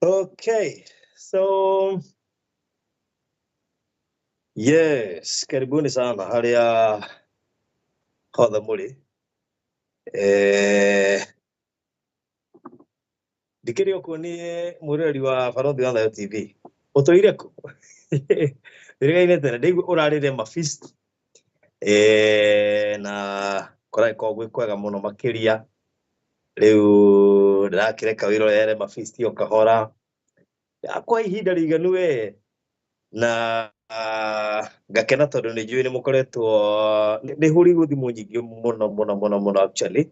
Okay, so yes, karibuni sana hali ya hodha muri. Ndikiri okuonie mureri wa Baruthi wa Thayo TV. Utoire ku. Ndirigaine tene ndigu urarire mafeast. Na korai ko gwikwega muno makiria. Riu ndirakireka wirorere mafeast yo kahora. Akwa ihinda riganu we na gakena tondu ni njui ni mukoretwo ni huri guthimo nyingi muno actually.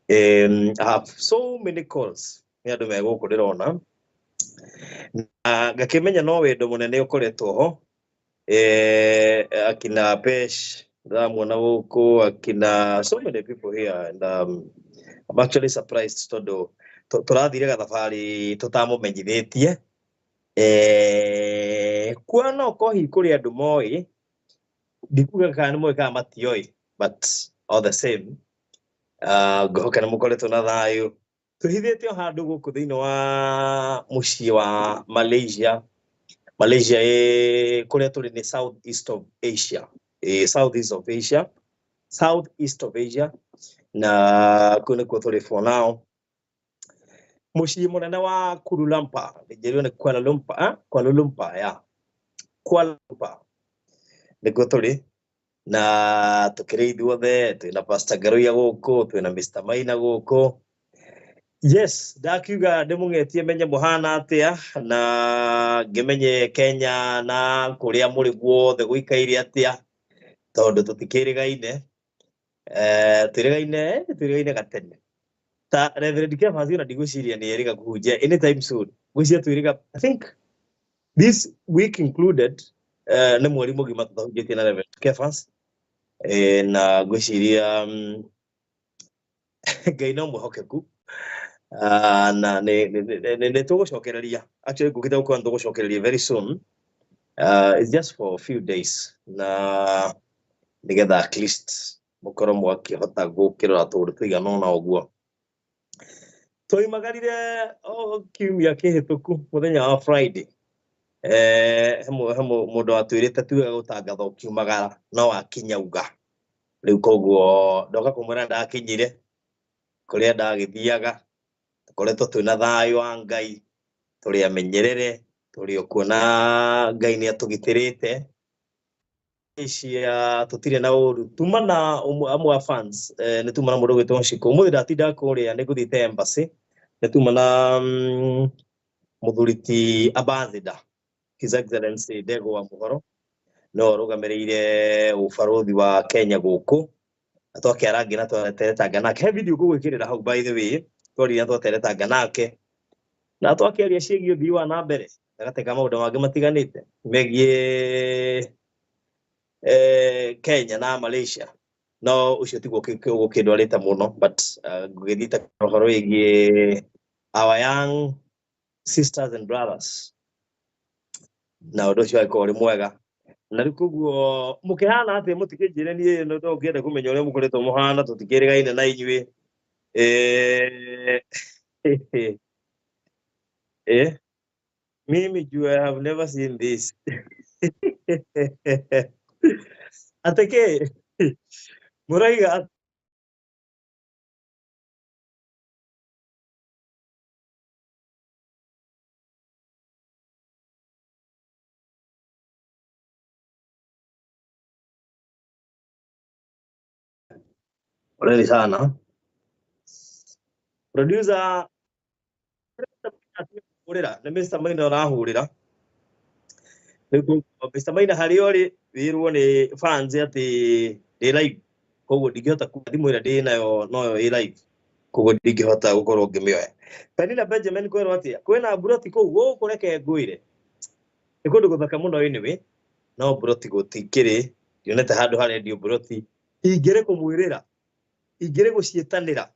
I have so many calls ni andu me guku ndirona na gakimenya no wendo munene ukoretwo ho akina Pesh ndamuona guku akina so many people here and I'm actually surprised tondu turathire gathabari tutamumenyithitie kuona kohi kuri andu moi ndikuga kana moi kama matioi but all the same gohoka mukoretwo na thayo tuhithitio handu guku thiini wa mucii wa Malaysia kuria turi ni southeast of Asia na kune ko turi for now mucii munene wa Kuala Lumpur ndijerio ni Kuala Lumpur niko turi na tukiri ithuothe twina Pastor Ngaruiya guku twina Mr. Maina guku. Yes, ndakiuga ndimungetie menye muhana atia na ngimenye Kenya na kuria muri guothe guikaire atia tondu tutikirigaine twirigaine gatene ta Reverend Kefazi na ndigwiciria ni eriga kuhunjia anytime soon gwiciria twiriga I think this week included ni mweri mugima tuthahunjitie na Reverend Kefazi na gwiciria Ngai no muhokeku na ne tugucokereria actually gukita uko tugucokereria very soon. It's just for a few days na nigetha at least mukoro mwakihota gukirora tundu twigana na uguo toimagarire kiumia kihituku muthenya wa Friday hemo mundu atwirite tuga gutangatha kiumagara no akinyauga riu koguo ndoka kumura ndakinyire kuria ndagithiaga tukoretwo twina thayo wa Ngai turi amenyerere turi okuona Ngai ni atugitirite Asia tutire na uru tumana amwe fans ni tumana mundu gwitwo Nshiko umuthi ndatinda kuria ni guthite embassy ni tumana muthuriti ambassador His Excellency Dego wa Muhoro no rugamirire ubaruthi wa Kenya guku atwakiarangi na tweretanga nake video gugwikirira hau by the way tori atweretanga nake na twakiaria ciegi uthii wa na mbere agateka maundu mangi matiganite megie Kenya na Malaysia no ucio tiguo gukindwarite muno but gugithita horo igie our young sisters and brothers na undu ucio aikori mwega na rikuguo mukihana ati mutikijire ni no ngienda kumenya uria mukoretwo muhana tutikirigaine na inyui mimi I have never seen this atake muraiga Poleni sana. Producer urira ni Mr. Maina urahurira. Mr. Maina hariori wirwo ni fans ati ni live. Koguo ndingihota kuthimo ira ndi nayo no i live. Koguo ndingihota gukorwo ngimioya. Penina Benjamin kwero ati kwina Baruthi kuu guku reke nguire. Ni kundu guthaka muno anyway. No Baruthi gutikiri yonete handu hari ndio Baruthi ingire kumwirira igire gucietanira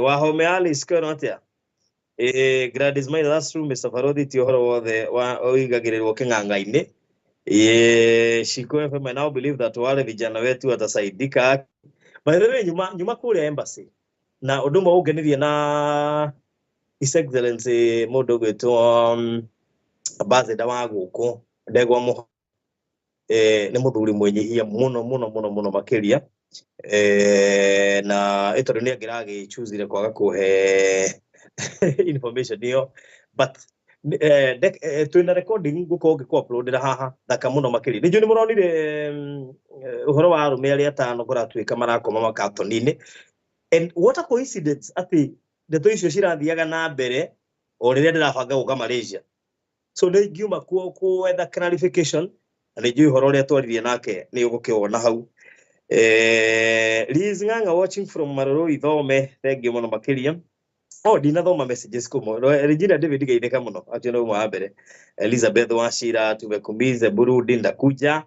wahome Alice kwero atia Gladys Maina that's true Mr. Baruthi ti uhoro wothe wa oigagirirwo king'ang'a-ini Shiko FM I now believe that wale vijana wetu watasaidika by the way nyuma kule embassy na undu mwa ungenirie na His Excellency mundu gwitwo ambassador wa guku ndegwa mu ni muthuri mwenyihia muno makiria na ito ni agiragi choosire kwaga kuhe information niyo but twina recording guko ngiko uploadera haha thaka muno makiria ni juni muronire uhoro wa arume aria atano kuratwika marakoma makatonini. And what a coincidence ati ndeto icio cirathiaga na mbere o riria ndirabanga guka Malaysia. So they ngiuma ku ether clarification na nĩ uhoro uria twaririe nake ni ugukiona hau. Liz Ng'ang'a watching from Maroro Ithome, thank you muno makiria. Oh, ndinathoma messages kumo. Regina David geitheka muno ati no mwa mbere. Elizabeth Washira tumekumize Burundi ndakuja.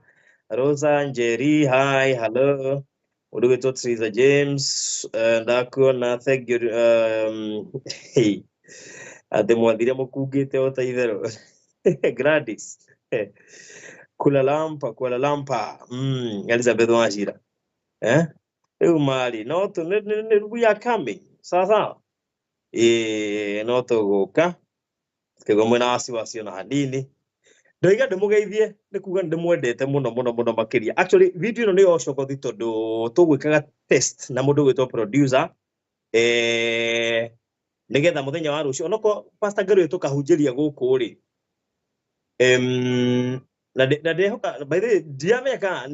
Rosa Njeri, hi, hello. Uduwe to Teresa James, ndakuona, thank you. Hey, ate mwathire mukugite ota ithero. Gladys. Kuala Lumpur. Elizabeth Washira. Mali, no, we are coming. Sasa. No tuguka. Kego mwena wasiwasi na hanini. Ndoiga ndumugeithie ni kuga ndimwendete muno makiria. Actually video ino ni ocokothi tondu tugwikaga test na mundu gwitwo producer nigetha muthenya wa rucio onoko Pastor Ngaruiya tukahunjiria guku ri na ndehoka by the way diameka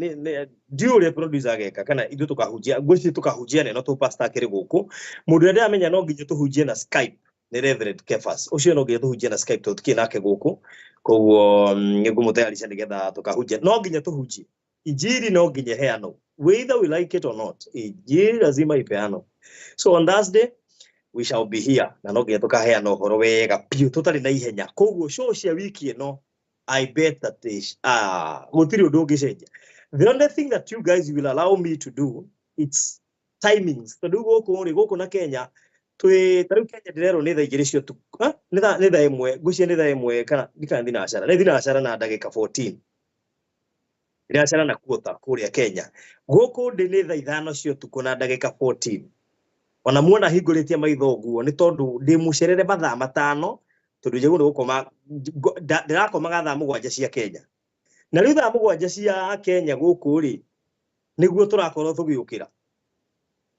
diure producer ageka kana ithu tukahunjia ngwici tukahunjia ne no tu pastor akiri guku mundu ndia amenya no nginya tuhunjie na Skype ni Reverend Kefas ucio no nginya tuhunjie na Skype tutukie nake guku koguo ngumutayarisha nigetha tukahunjia no nginya tuhunjie injiri no nginya heano whether we like it or not injiri lazima ipeano. So on Thursday we shall be here na no nginya tukaheana uhoro wega piu tutari na ihenya koguo show cia wiki ino I bet that is mutiri undu ungicenjia. The only thing that you guys will allow me to do it's timings. Tondu guku na Kenya tariu Kenya ndirero ni thaa igiri cio tu ni thaa imwe ngucie ni thaa imwe kana ndikana thina acara ni thina acara na ndagika 14 ni acara na kuota kuria Kenya guku ndi ni thaa ithano cio tu na ndagika 14 ona muona hinguritie maitho guo ni tondu ndi mucerere mathaa matano tondu jego ni gukoma ndirakomaga thaa mugwanja cia Kenya na riu thaa mugwanja cia Kenya guku ri niguo turakorwo tugiukira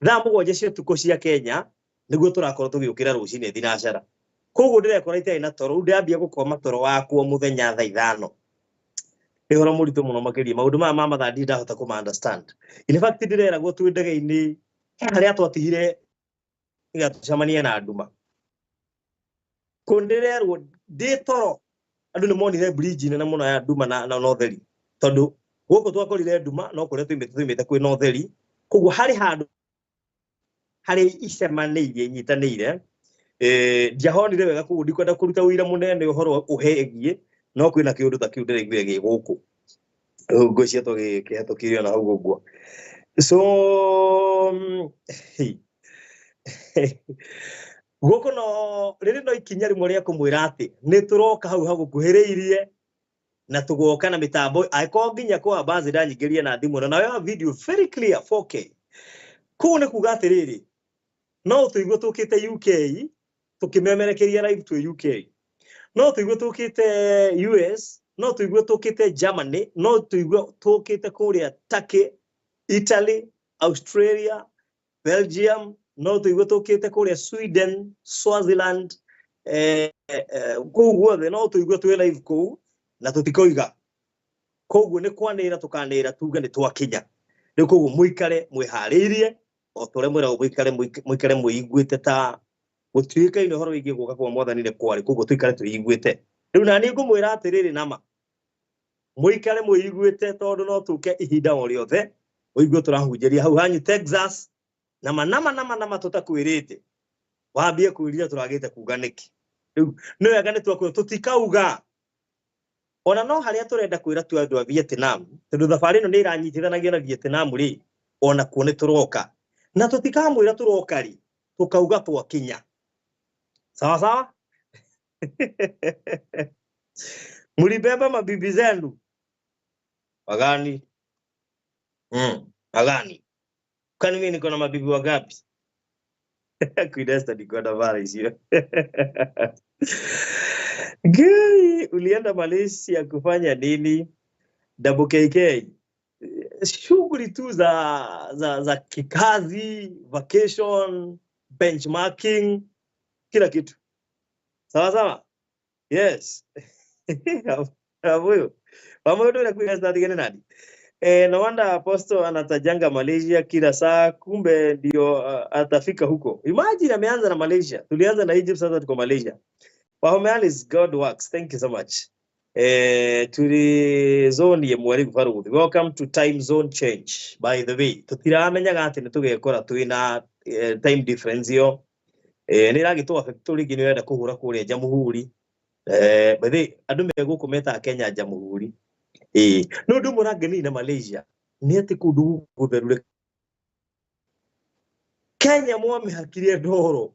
thaa mugwanja cia tuko cia Kenya niguo turakorwo tugiukira rucine thinacara koguo ndirekora itai na toro ndiambia gukoma toro wakwo muthenya thaa ithano ni horo muritu muno makiria maundu ma mathandi ndahota kuma understand. In fact ndirera gwo tu ndege-ini haria twatigire igatucamania na nduma kundirerwo ndi toro andu ni monire bridge na muno ya nduma na notheri tondu guku twakorire nduma no kuria twimite kwi notheri koguo hari handu hari icemanirie nyitanire ndiahonire wega koguo ndikwenda kuruta wira munene uhoro uhegie no kwina kiundu ta kiu ndireiguire gi guku ngwiciria tugikihatukirio na hau guo. So guku no riri no ikinya rimwe ria kumwira ati ni turoka hau hagukuhiriirie na tugoka na mitambo aiko nginya kwa bazi danyigeria na thimu na nayo video very clear 4K ku ne kuga atiriri no tuigwe tukite UK tukimemerekeria live to UK no tuigwe tukite US no tuigwe tukite Germany no tuigwe tukite kuria Turkey Italy Australia Belgium no tuigwe tukite kuria Sweden Swaziland koguo the no tuigwe tu live ku na tutikoiga koguo ni kwanira tukanira tuga ni twakinya ni koguo muikare mwihariirie o tore mwira muikare muiguite ta gutuika ino horo wigi guka kwa mwathani ni kwari koguo tuikare tuiguite riu na ni ngumwira atiriri nama muikare muiguite tondu no tuke ihinda o riothe uigwe turahunjeria hau hanyu Texas nama tutakwirite wambie kwiria turagite kuga niki riu no wega ni twakwo tutikauga ona no haria turenda kwira tu andu a Vietnam tondu thabari ino ni iranyitithanagia na Vietnam ri ona kuone turoka na tutikamwira turoka ri tukauga twakinya sawa mulibeba mabibi zenu wagani wagani kwani mimi niko na mabibi wagapi Kuidesta ni kwa virus hiyo. Gai, ulienda Malaysia kufanya nini? Double KK. Shughuli tu za kikazi, vacation, benchmarking, kila kitu. Sawa sawa? Yes. Hapo. Pamoja na kuidesta tigene nani? No wonder Apostle anatajanga Malaysia kila saa, kumbe ndio atafika huko. Imagine ameanza na Malaysia. Tulianza na Egypt, sasa tuko Malaysia. Wahomealis, God works. Thank you so much. Turi zone ye mweri Baruthi. Welcome to time zone change. By the way, tutiramenyaga ati nitugekora twina time difference yo. Niragitwa affect turi gini wenda kuhura kuri Jamuhuri. By the way, andu megukumeta Kenya Jamuhuri. No ndu murageni na Malaysia. Ni ati kundu gutherure. Kenya mwame hakirie ndoro.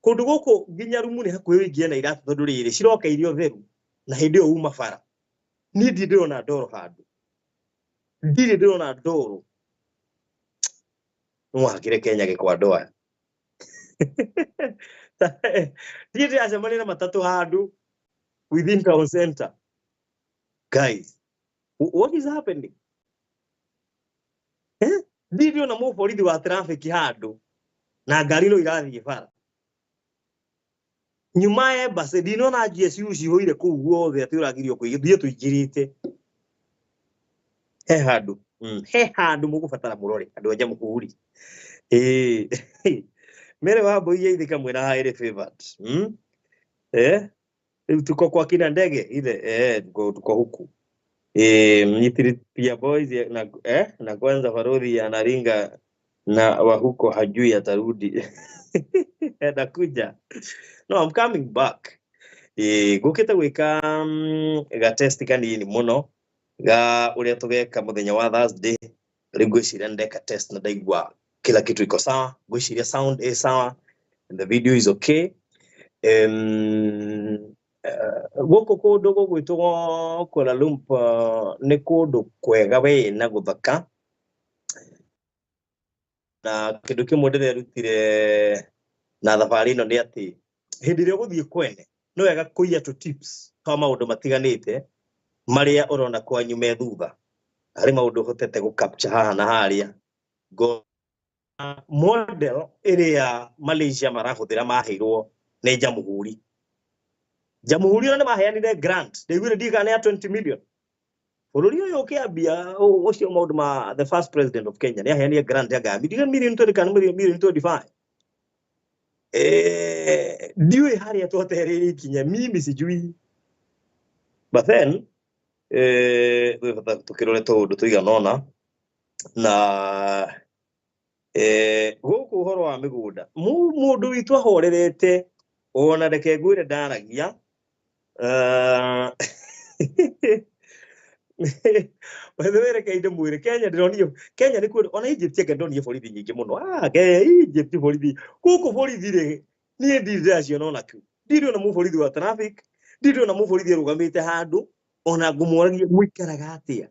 Kundu guku nginya rumu ni hakuhi wingie na iratu tondu riri ciroka irio theru na hindi yo uma bara. Ni ndirona ndoro handu. Ndirona ndoro. Mwakire Kenya gikwa ndoa. Ndiri acemania na matatu handu within town center. Guys, what is happening? Ndiri na mu borithi wa traffic handu na ngari no irathie bara. Nyuma ya basi dino na GSU cihoire kuu guothe ati uragirio kwithie tuingirite he handu mugubatara murore andu anja muhuri mere wa boye ithika mwena haire favored tuko kwa kina ndege ile tuko huku mnyitiri pia boys na kwanza Baruthi anaringa na wa huko hajui atarudi anakuja. No, I'm coming back. Gukita gwika ga test kanini muno ga uria tugeka muthenya wa Thursday rigwiciria ndeka test na ndaigwa kila kitu iko sawa, gwiciria sound is sawa and the video is okay. Goko kundu gugwitwo Kuala Lumpur ni kundu kwega we na guthaka na kindu kimwe ndirerutire na thabari ino ni ati hindi ria guthie kwene no wega kuiya tu tips twa maundu matiganite maria urona kwanyu me thutha ari maundu hotete gu capture haha na haria go model area Malaysia marahuthira mahirwo ni Jamuhuri ona maheanire grant ndigwire ndigane ya 20 million bururi uyu ukiambia ucio maundu ma the first president of Kenya ni aheanire grant ya gabi million 25 ndiwe haria twotereri kinya mimi sijui but then tukirore tondu tuiganona na guku horo wa migunda mundu witu ahorerete ona reke ngwire ndaragia wethere kainde mwire Kenya ndironio Kenya ni kwira ona Egypt ndonio borithi nyingi muno Egypt borithi guku borithi ri ni ndiracio nona tu ndirio na mu borithi wa traffic ndirio na mu borithi rugamite handu ona ngumworagia gwikaraga atia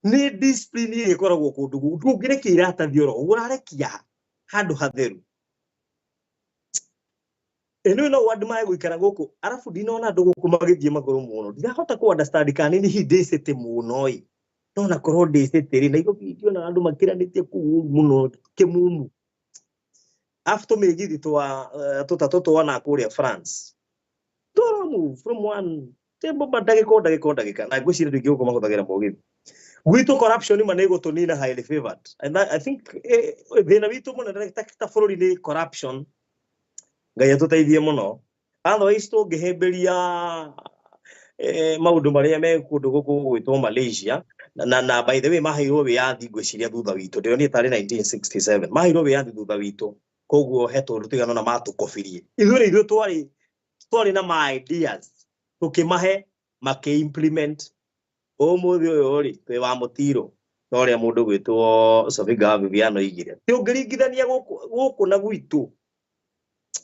ni discipline ikoragwo kundu ndungireke iratathi oro urarekia handu hatheru no word mai gwikara guku arafu dinona ndu guku magithie maguru muno ndirahota ku understand kana ni hindicete muno nona korwo ndicete ri na igo video na andu makiranitie ku muno kimumu after megithi tutatoto wana kuria France don't move from one tembo badagika na gwicira ndu igiko mahuthagira mugithi gwitu corruption manego tunina highly favored and I think thina witu muno ndakita bururi ni corruption ngai tuteithie muno otherwise tungihemberia maundu maria me kundu guku gwitwo Malaysia na by the way mahirwo wiathi gwiciria thutha witu ndio ni tari 1967 mahirwo wiathi thutha witu koguo heto rutigano na matukofirie ithuĩ twari na my ideas tukimahe make implement umuthi uyu ri twi wa mutiro noria mundu gwitwo Sofiga Viviano igire ti ungiringithania guku na gwitu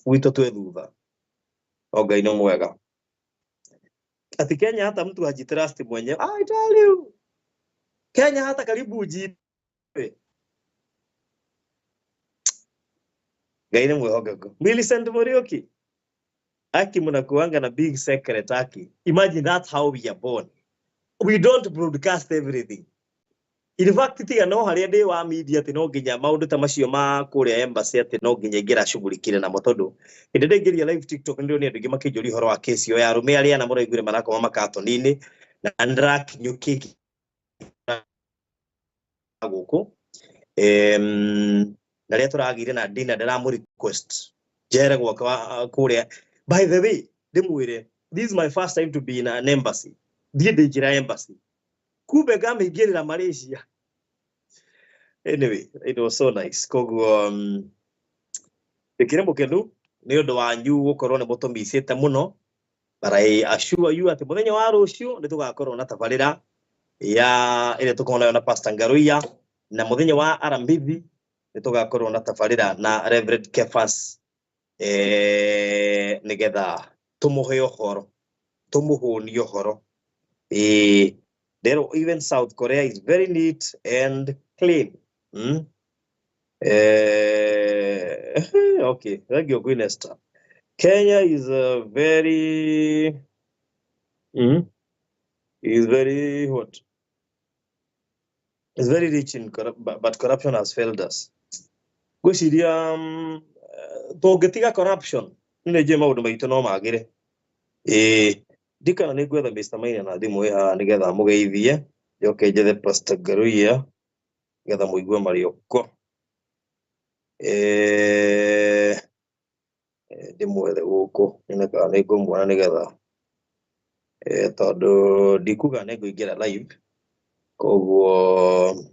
twe thutha Ngai no mwega ati Kenya hata mtu hajitrust mwenyewe I tell you Kenya hata karibu uji Gaine mwehogago. Millicent Morioki. Aki mnakuanga na big secret aki. Imagine that's how we are born. We don't broadcast everything. In fact, tiga no haria ndi wa media ati no nginya maundu ta macio ma kuria embassy ati no nginya ingira shughuli na motondo. Inde ndengeria live TikTok ndio ni andu makijuri horo wa case yo ya rume aria na muraigure marakoma makatonini na ndrak nyukiki guku. Na ria turagire na dinner ndiramu request. Jere gwaka kuria. By the way, ndimwire, this is my first time to be in an embassy. Ndiye njira embassy. Kube game igirira Malaysia. Anyway, it was so nice. Koguo ikire mukenu ni undu wanyu gukorwo ni mutumicite muno. But I assure you ati muthenya wa rucio ni tugakorwo na tabarira ya ile tukona na Pastor Ngaruiya na muthenya wa Aramithi ni tugakorwo na tabarira na Reverend Kefas nigetha tumuhe uhoro tumuhuni uhoro. There even South Korea is very neat and clean. Okay, thank you, Queen Esther. Kenya is very what? It's very rich in but corruption has failed us. Gwiciria tungitiga corruption nije maundu maitu no magire. Dikana ni gwetha Mr. Maina na thimu iha nigetha mugeithie yoke njethe Pastor Ngaruiya getha muigue marioko. Ndimwethe guku nineka ningumwona nigetha tondu ndikuga ninguingira live koguo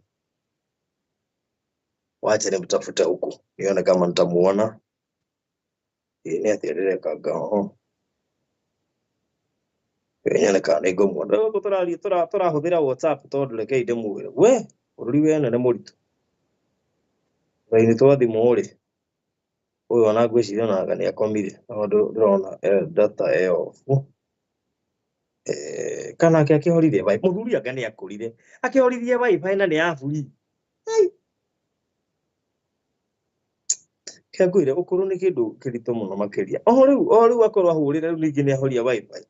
wacha nimtafute huku nione kama nitamuona. Ni atireka gaho Kenya kana ningumwona turahuthira WhatsApp tondu reke ndimwire we ururi we nene muritu ni twathimo ri uyu ona ngwiciria naga ni akomire tondu ndurona data eofu. Kana ke akihorithie wifi muthuri anga ni akurire akihorithie wifi na ni afuri ke ngwire ukuru ni kindu kirito muno makiria o riu akorwo ahurire riu ningi ni ahoria wifi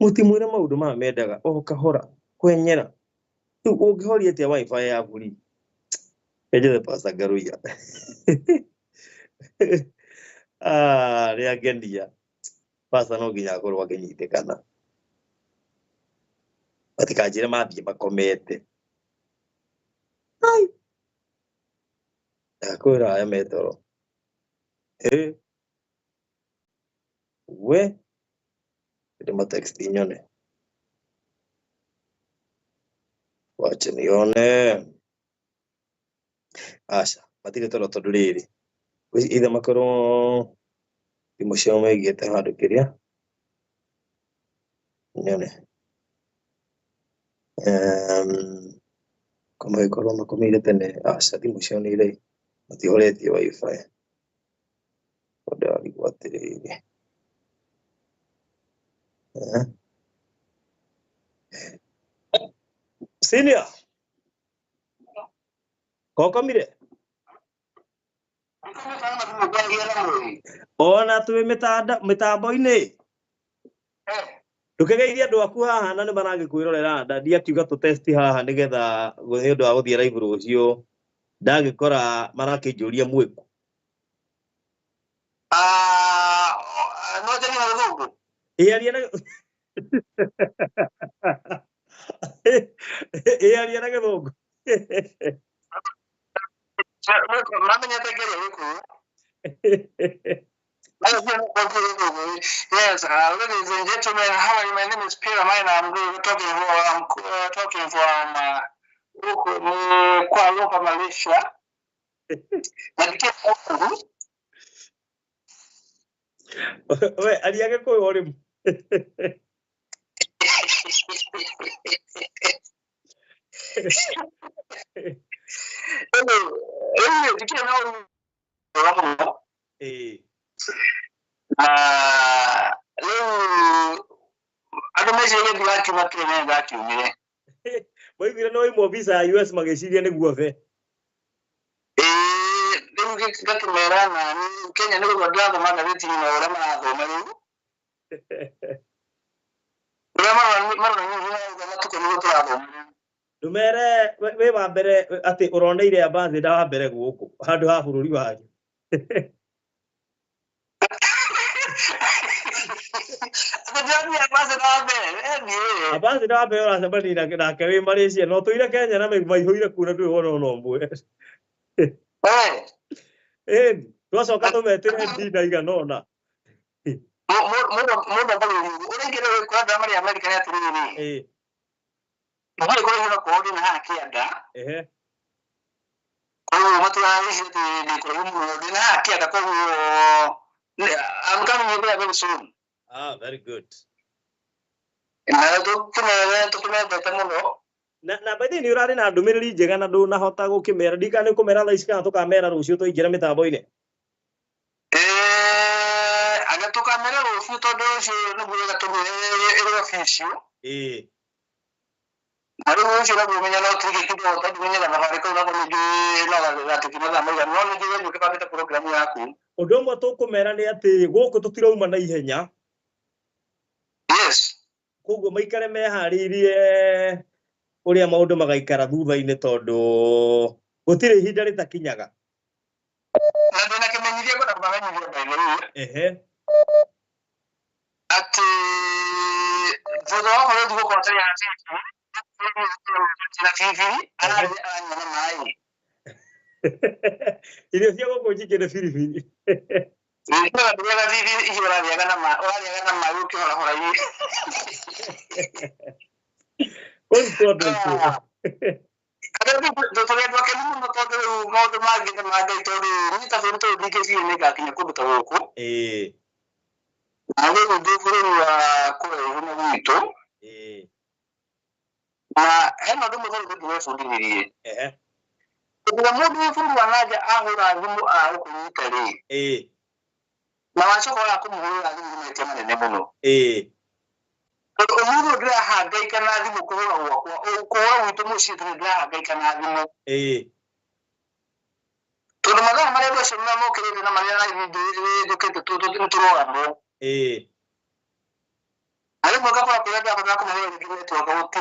mutimwire maundu ma mendaga o kahora kwenyera riu ungihoria tia wifi ya buri eje Pastor Ngaruiya ria gendia Pastor no nginya akorwo akinyitikana batikajire mathie makomete akwira aya metoro we ndima text nyone wacha nione asha matire toro tondu riri ithe makorwo thimo ciao megiete handu kiria nyone kama ikorwo makomire tene asha thimo ciao ni ire matihoretie wifi odari gwatiriri senior kokomire ona tuwe mitambo-ini ndukigeithia andu aku haha na ni maragikwirorera ndandi akiuga tu test haha nigetha ni undu wa guthie live rucio ndagikora marakinjuria mwiku no tani na githungu aria na aria na githungu Yes, ladies and gentlemen, how are you? My name is Peter Maina. I'm talking from Kuala Lumpur, Malaysia. we aliage koyo ori Why we no mo visa US mageciria ni guo fe Kimera na Kenya ndio kwa drago magariti ni wala mago mali. Mara nyingi tuko ni drago. Dumere we wa mbere ati uroneire ambassador wa mbere guku handu ha bururi wanyu. Ambassador wa mbere uracemani nake wi Malaysia no tuire Kenya na maihuire kuna ndui wona no mbwe. Twacoka tumetire ndinda iganona. Muda bali urengere kwa damari Amerika ya turiri. Ndio kwa hiyo kwa ordina haki ada. Kwa hiyo watu wanaishi ni kwa hiyo ordina haki ada kwa hiyo I'm coming here very soon. Very good. Na tukuna betamuno. Na bathi ni urari na ndumiriri njega na ndu nahota gukimera ndikane kumera thaa ici kana tukamera rucio tuingira mitambo-ini. Aga tukamera rucio tondu ucio niguo gatumire officio. Ari ucio na kumenya no tiki kidogo tondu kumenya na bari ko na kumenya no gatukimera moja no ni ngiye mukabata program yaku. Undu umwe tukumera ni ati guku tutirauma na ihenya. Yes. Koguo maikare meharirie uria maundu magaikara thutha-ini tondu gutire ihinda ritakinyaga. Na ndona kimenyithia kwa kumenya baile. Ati zodo hore duko kwa tayari ati na fifi ana na mai. Ile sio kwa kujikene filifili. Ndio ndio na fifi hiyo la yana mai ukiwa hora hii. Ada tu ke mundo todo modo magi de magi todo ni ta fento di ke si ne ga kinya ko butawo ko ade do furu wa ko no mito na eno do mo do fu di ni ko mo furu wa naja ahura ngumu a ko ni tare na wa so ko la ko mo ra ni me tema ne mono Omuno dra hagai kana dimu ko wa wito mo shi dra hagai kana dimu to no maga mare do shema mo kire na mare na do ke to to ro amo ale mo ga pa pela da ko mare ni to ga wote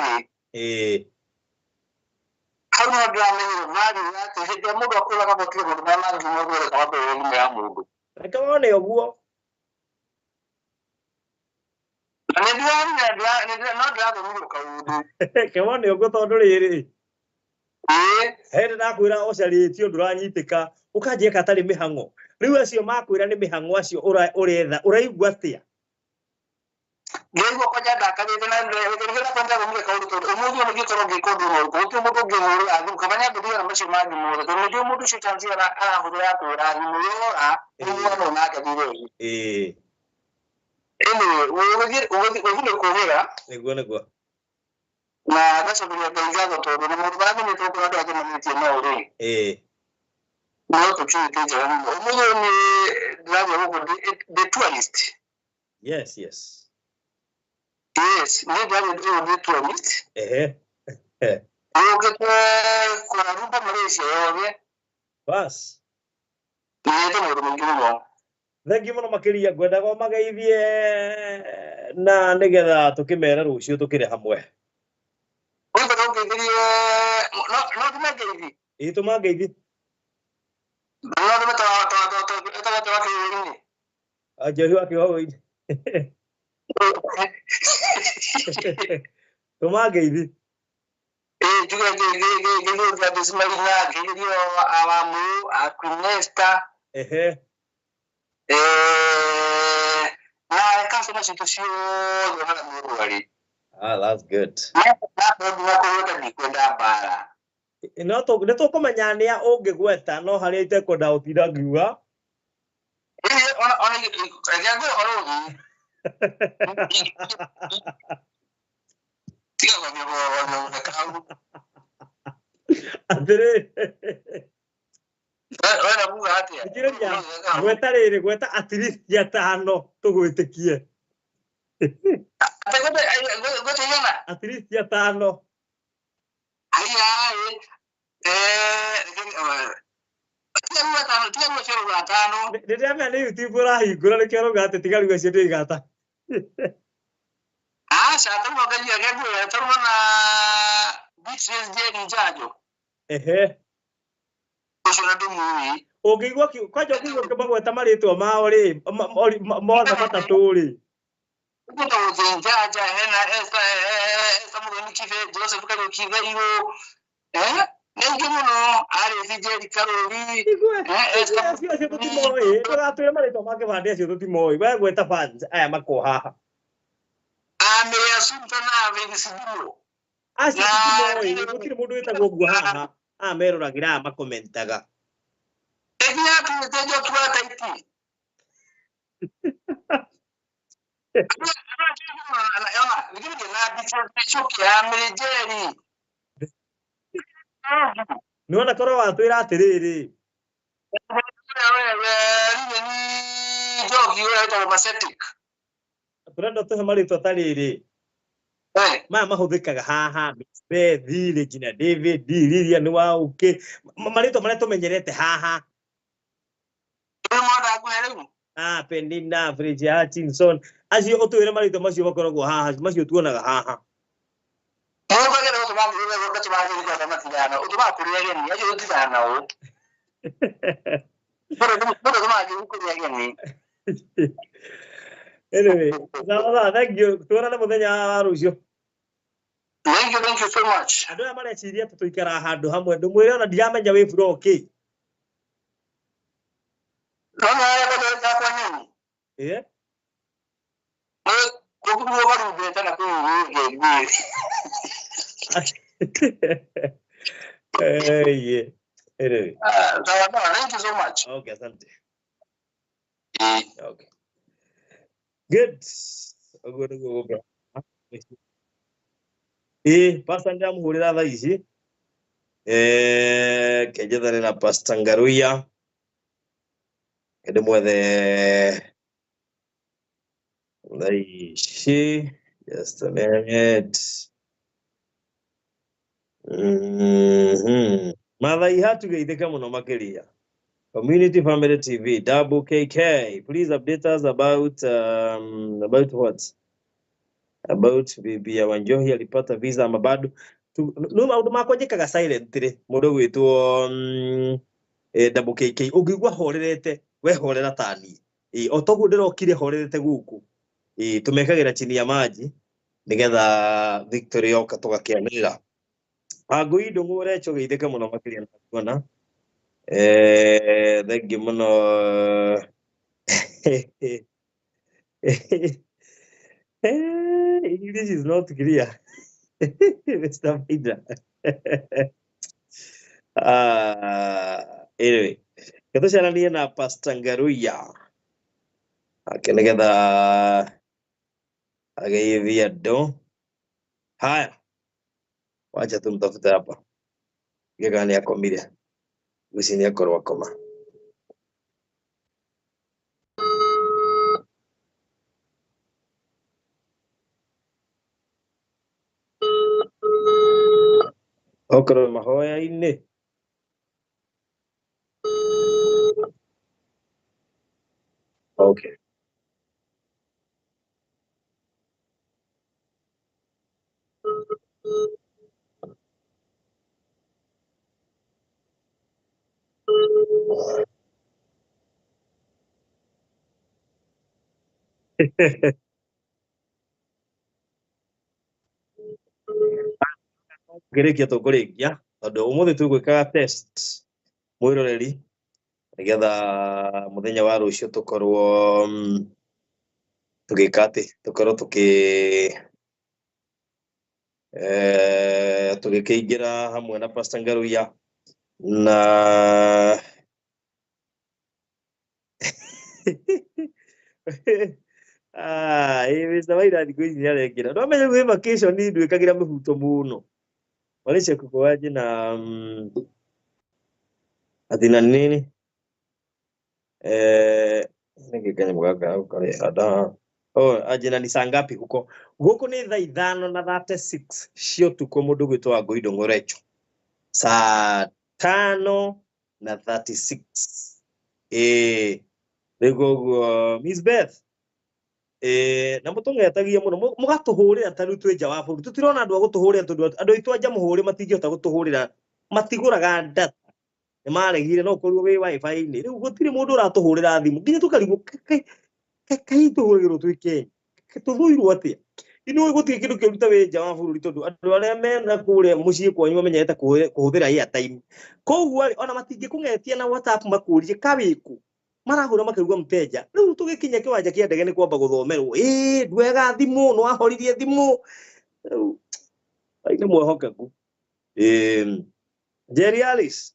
hauna dra me mari na to he mo do ko la ka ko mo na mari mo do ka ba ni ya mo ka wone oguo ke wone oguo tondu riri hende nakwira ucaritio nduranyitika ukanjia katari mihango riu acio makwira ni mihango acio uretha uraigua atia Ngiye ko jada kabete na ngira kwenda kumwe kauli to umuzi mu gikoro gikondo mo ko to mo ko gero adu kabanya bidi na mashi magi mo to ndio mu dushi chanzia na huru ya ko ra ni mo yo no na ka dire uwezi kuhera niguo na basi ndio ndio to na mo ba ni to ko ado na miti na ore no to chu ke jara mo ni drive ko the tourist yes ni drive the tourist ke ko na rumba Malaysia yo bas ni to mo ngimo thengi muno makiria ngwendaga mageithie na nigetha tukimera rucio tukire hamwe wewe ndo ngeithie no tumageithi tumageithi no tumata kile ajeru akiwa tumageithi juga ge desmaina ge awamu akunesta caso na situación de la muruari. That's good. Ni kwenda bara. No to kumenya ni a ungigweta no hari ite kwenda utira ngiuga. Ona yango horo. Tiga kwa mimi na kau. Andre. Wana buga atia. Ikiria gweta riri gweta at least ya tano tugwitikie. At least ya tano. Ndio mimi ni YouTube rahingura ni kero gate tiga rigo cio ndigata. Sasa mwangalia yangu yataona business je njajo. Ehe. Ushona dumu. Ungigwa kwaje ungigwa kibagweta maritwa mao ri mothe matatu ri. Kuko njaja hena esa mugoni kife Joseph kali kive iyo nengi muno ari sijeri karoli esa sio tutimoi tugatwira maritwa make bande cio tutimoi we gweta fans aya makoha ame asuntana vibisibulo acio tutimoi gukiri mundu witagwo guo haha meruragira makomentaga egya tutejo twata iti Niona koro watwira atiriri turenda tuhe maritwa tariri ma mahuthikaga haha thiri nginya David Lilia ni wa uke maritwa maria tumenyerete haha Pendina Fridge Hutchinson acio utwire maritwa macio bakoragwo haha macio tuonaga haha Anyway, thank you. Tuonane muthenya wa rucio. Thank you so much. Andu aya mareciria tuikara handu hamwe ndumwire ona ndiramenya wi broki. Yeah. Yeah. Anyway. Thank you so much. Okay, asante. Okay. Good. Good. Pastor ndamuhurira thaa ici. Kejethane na Pastor Ngaruiya. Kende mwethe thaa ici. Just a minute. Mathai hatugeithika muno makiria. Community Family TV, Double KK. Please update us about what? About bibi Wanjohi alipata visa ama bado. No maundu makojekaga silently. Mundu gwitwo Double KK. Ungigwa horerete, we horera tani. Otogu ndirokire horerete guku. Tumekagira chini ya maji nigetha Victory yoka tugakianira. Agui ndungure cho geithika muno makiria na thank you muno. English is not clear. Mr. Maina. Anyway, kita carania na Pastor Ngaruiya akenegetha ageithia ndo. Haya, wacha tumtafute hapa gani akomire gusini akorwa koma. Okoro mahoya ine. Okay. Gerekia tukurekia tondu umuthi tugwikaga test mwiroreri nigetha muthenya wa rucio tukorwo tugikati tukorwo tugikiingira hamwe na Pastor Ngaruiya na Mr. Maina thikũ ici nĩarekĩra no menye gwĩ vacation ndwĩkagĩra mĩhuto mũno Malaysia kukoaje na athina nini ningikanya mugaka ukare ada ajina ni sangapi huko ni thaa 5:36 cio tuko mundu gwitwa Ngoido Ngorecho saa 5 na 36 rego Miss Beth na mutonga yatagia muno mugatuhurira taru twenja wa buru tutirona andu agutuhurira tondu andu itu anja muhure matingihota gutuhurira matiguraga data ni maregire no korwo wi wifi ni riu gutiri mundu uratuhurira thimu nginya tukarigo kai tuhuriro twike tuthuirwo atia ino guti kindu kiruta wenja wa buru tondu andu aria mena kuria mucii kwanyu mamenyete kuhuthira airtime koguo ona matingikugetia na WhatsApp makurie kawiku marahura makarugwa mteja riu tugikinya kiwanja kia ndege ni kwamba guthomerwo ndwega thimu no ahoririe thimu aina mwehokeku Jerry Alice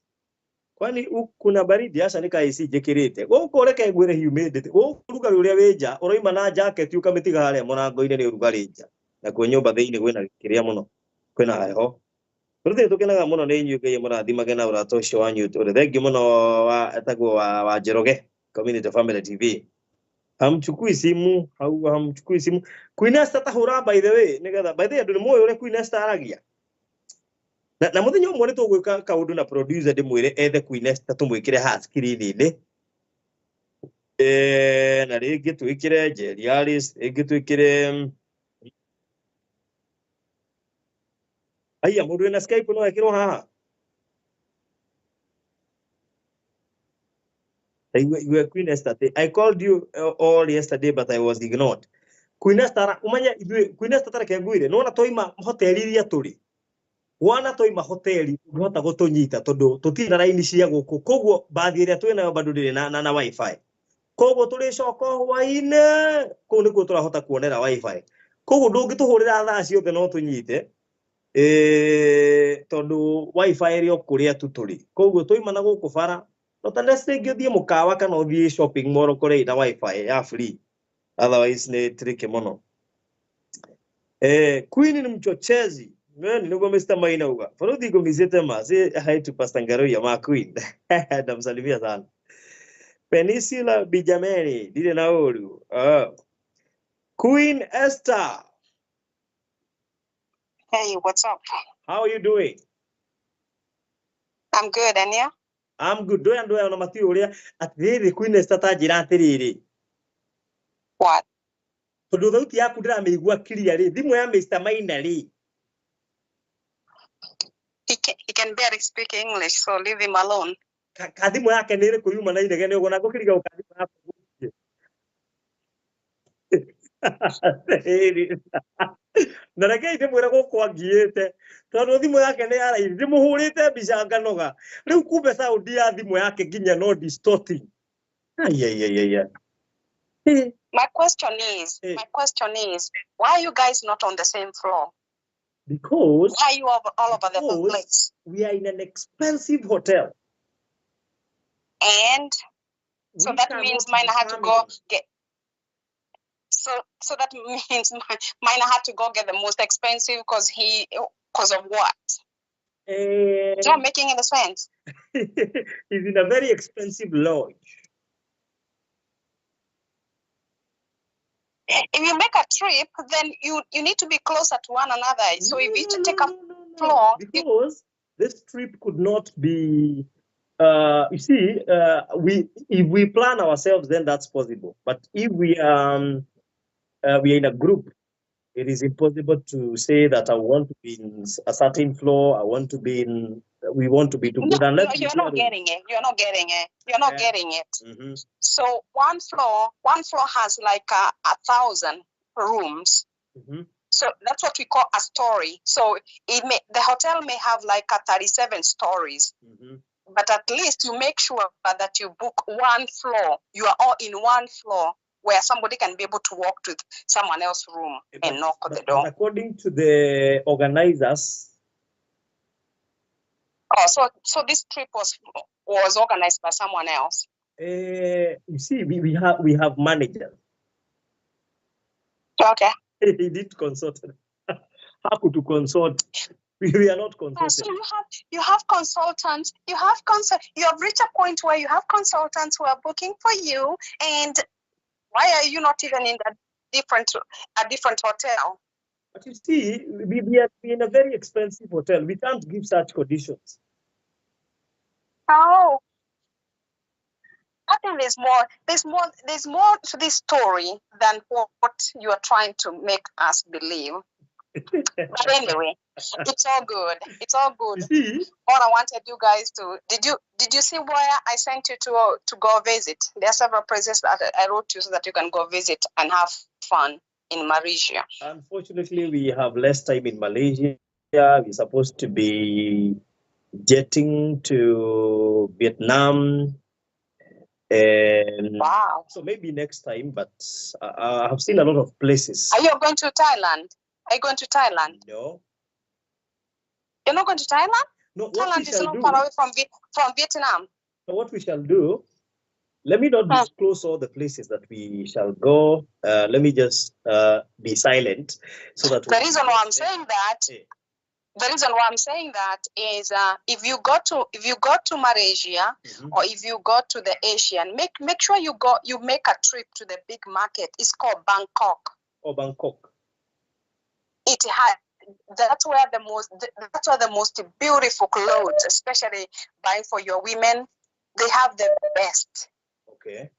kwani kuna baridi hasa nika AC jekirite guko reke ngwire humidity urugari uria wenja uroima na jacket ukamitiga haria murango-ini ni urugari nja na kwe nyumba thiini gwina kiria muno kwina heho Baruthi tukenaga muno ni inyuĩ Ngai mũrathimage na ũrata ũcio wanyu tũrĩ thengiũ muno etagwo wa Njoroge Community Family TV hamchukui simu hamchukui simu Queen Esther tahura by the way nigetha by the way andu ni moyo ure Queen Esther aragia na muthenya umwe ni tugwika kaundu na producer ndimwire ethe Queen Esther tumwikire ha screen-ini na ringi twikire Jerry Alice ringi twikire aya mundu na Skype no ekirwo haha you were Queen Esther. I called you all yesterday, but I was ignored. Queen Esther, umanya Queen Esther tareke ngwire no na toima hoteli iria turi. Wana toima hoteli uhota gutunyita tondu tutina raini cia guku. Koguo bathi iria twina bado ndire na wifi. Koguo turi coka hwaine kuu nikuo turahota kuonera wifi. Koguo ndungituhurira thaa ciothe no tunyite. Tondu wifi iria kuria tuturi. Koguo toima na guku bara no tandese ngithie mukawa kana uthie shopping mall kuri na wifi ya free otherwise ni tricky muno Queen ni mchochezi mimi niko Mr. Maina uga Baruthi go visit ma say hi to Pastor Ngaruiya ma Queen ndamsalimia sana Peninsula Bijameni dile na uru Queen Esther. Hey, what's up? How are you doing? I'm good, and you? I'm good. Do ando na mati uria atiri Queen Esther ta njira atiriri. What? Tondu thauti yaku ndirameigua clear ri thimu ya Mr. Maina ri. He can barely speak English, so leave him alone. Kathimu yake ni ri kuyuma na indege ni ugona gukiriga ukathimu hapo. Na reke ite mwira guko angiite tondu thimu yake ni ara iri muhurite mbica nganoga riu kumbe sound ya thimu yake nginya no distorting. My question is, why are you guys not on the same floor? Because why are you all over the place? We are in an expensive hotel. And so that means Maina had to go get. So that means Maina had to go get the most expensive because of what? It's not making any sense. He's in a very expensive lodge. If you make a trip, then you need to be closer to one another. So if you take a floor, because this trip could not be. You see, if we plan ourselves, then that's possible. But if we are in a group, it is impossible to say that I want to be in a certain floor. We want to be together. No, you're not getting it. You're not getting it. Mm-hmm. So one floor has like 1,000 rooms. Mm-hmm. So that's what we call a story. So the hotel may have like 37 stories. Mm-hmm. But at least you make sure that you book one floor. You are all in one floor where somebody can be able to walk to someone else's room and knock on the door. According to the organizers. Oh, so this trip was organized by someone else. You see, we have managers. Okay. He did consult. How could you consult? We are not consulting. So you have consultants. You have reached a point where you have consultants who are booking for you, and why are you not even in a different hotel? But you see, we are in a very expensive hotel. We can't give such conditions. Oh, I think there's more to this story than what you are trying to make us believe. But anyway, it's all good. It's all good. You see? All I wanted you guys to did you see where I sent you to go visit? There are several places that I wrote you so that you can go visit and have fun in Malaysia. Unfortunately, we have less time in Malaysia. We're supposed to be jetting to Vietnam. And wow. So maybe next time, but I have seen a lot of places. Are you going to Thailand? Are you going to Thailand? No. You're not going to Thailand? No, Thailand is not far away from Vietnam. So what we shall do, let me not disclose all the places that we shall go. Let me just be silent so that the reason why I'm saying that the reason why I'm saying that is if you go to Malaysia or if you go to the Asian, make sure you make a trip to the big market. It's called Bangkok. Oh, Bangkok. That's where the most beautiful clothes, especially buying for your women, they have the best. Okay.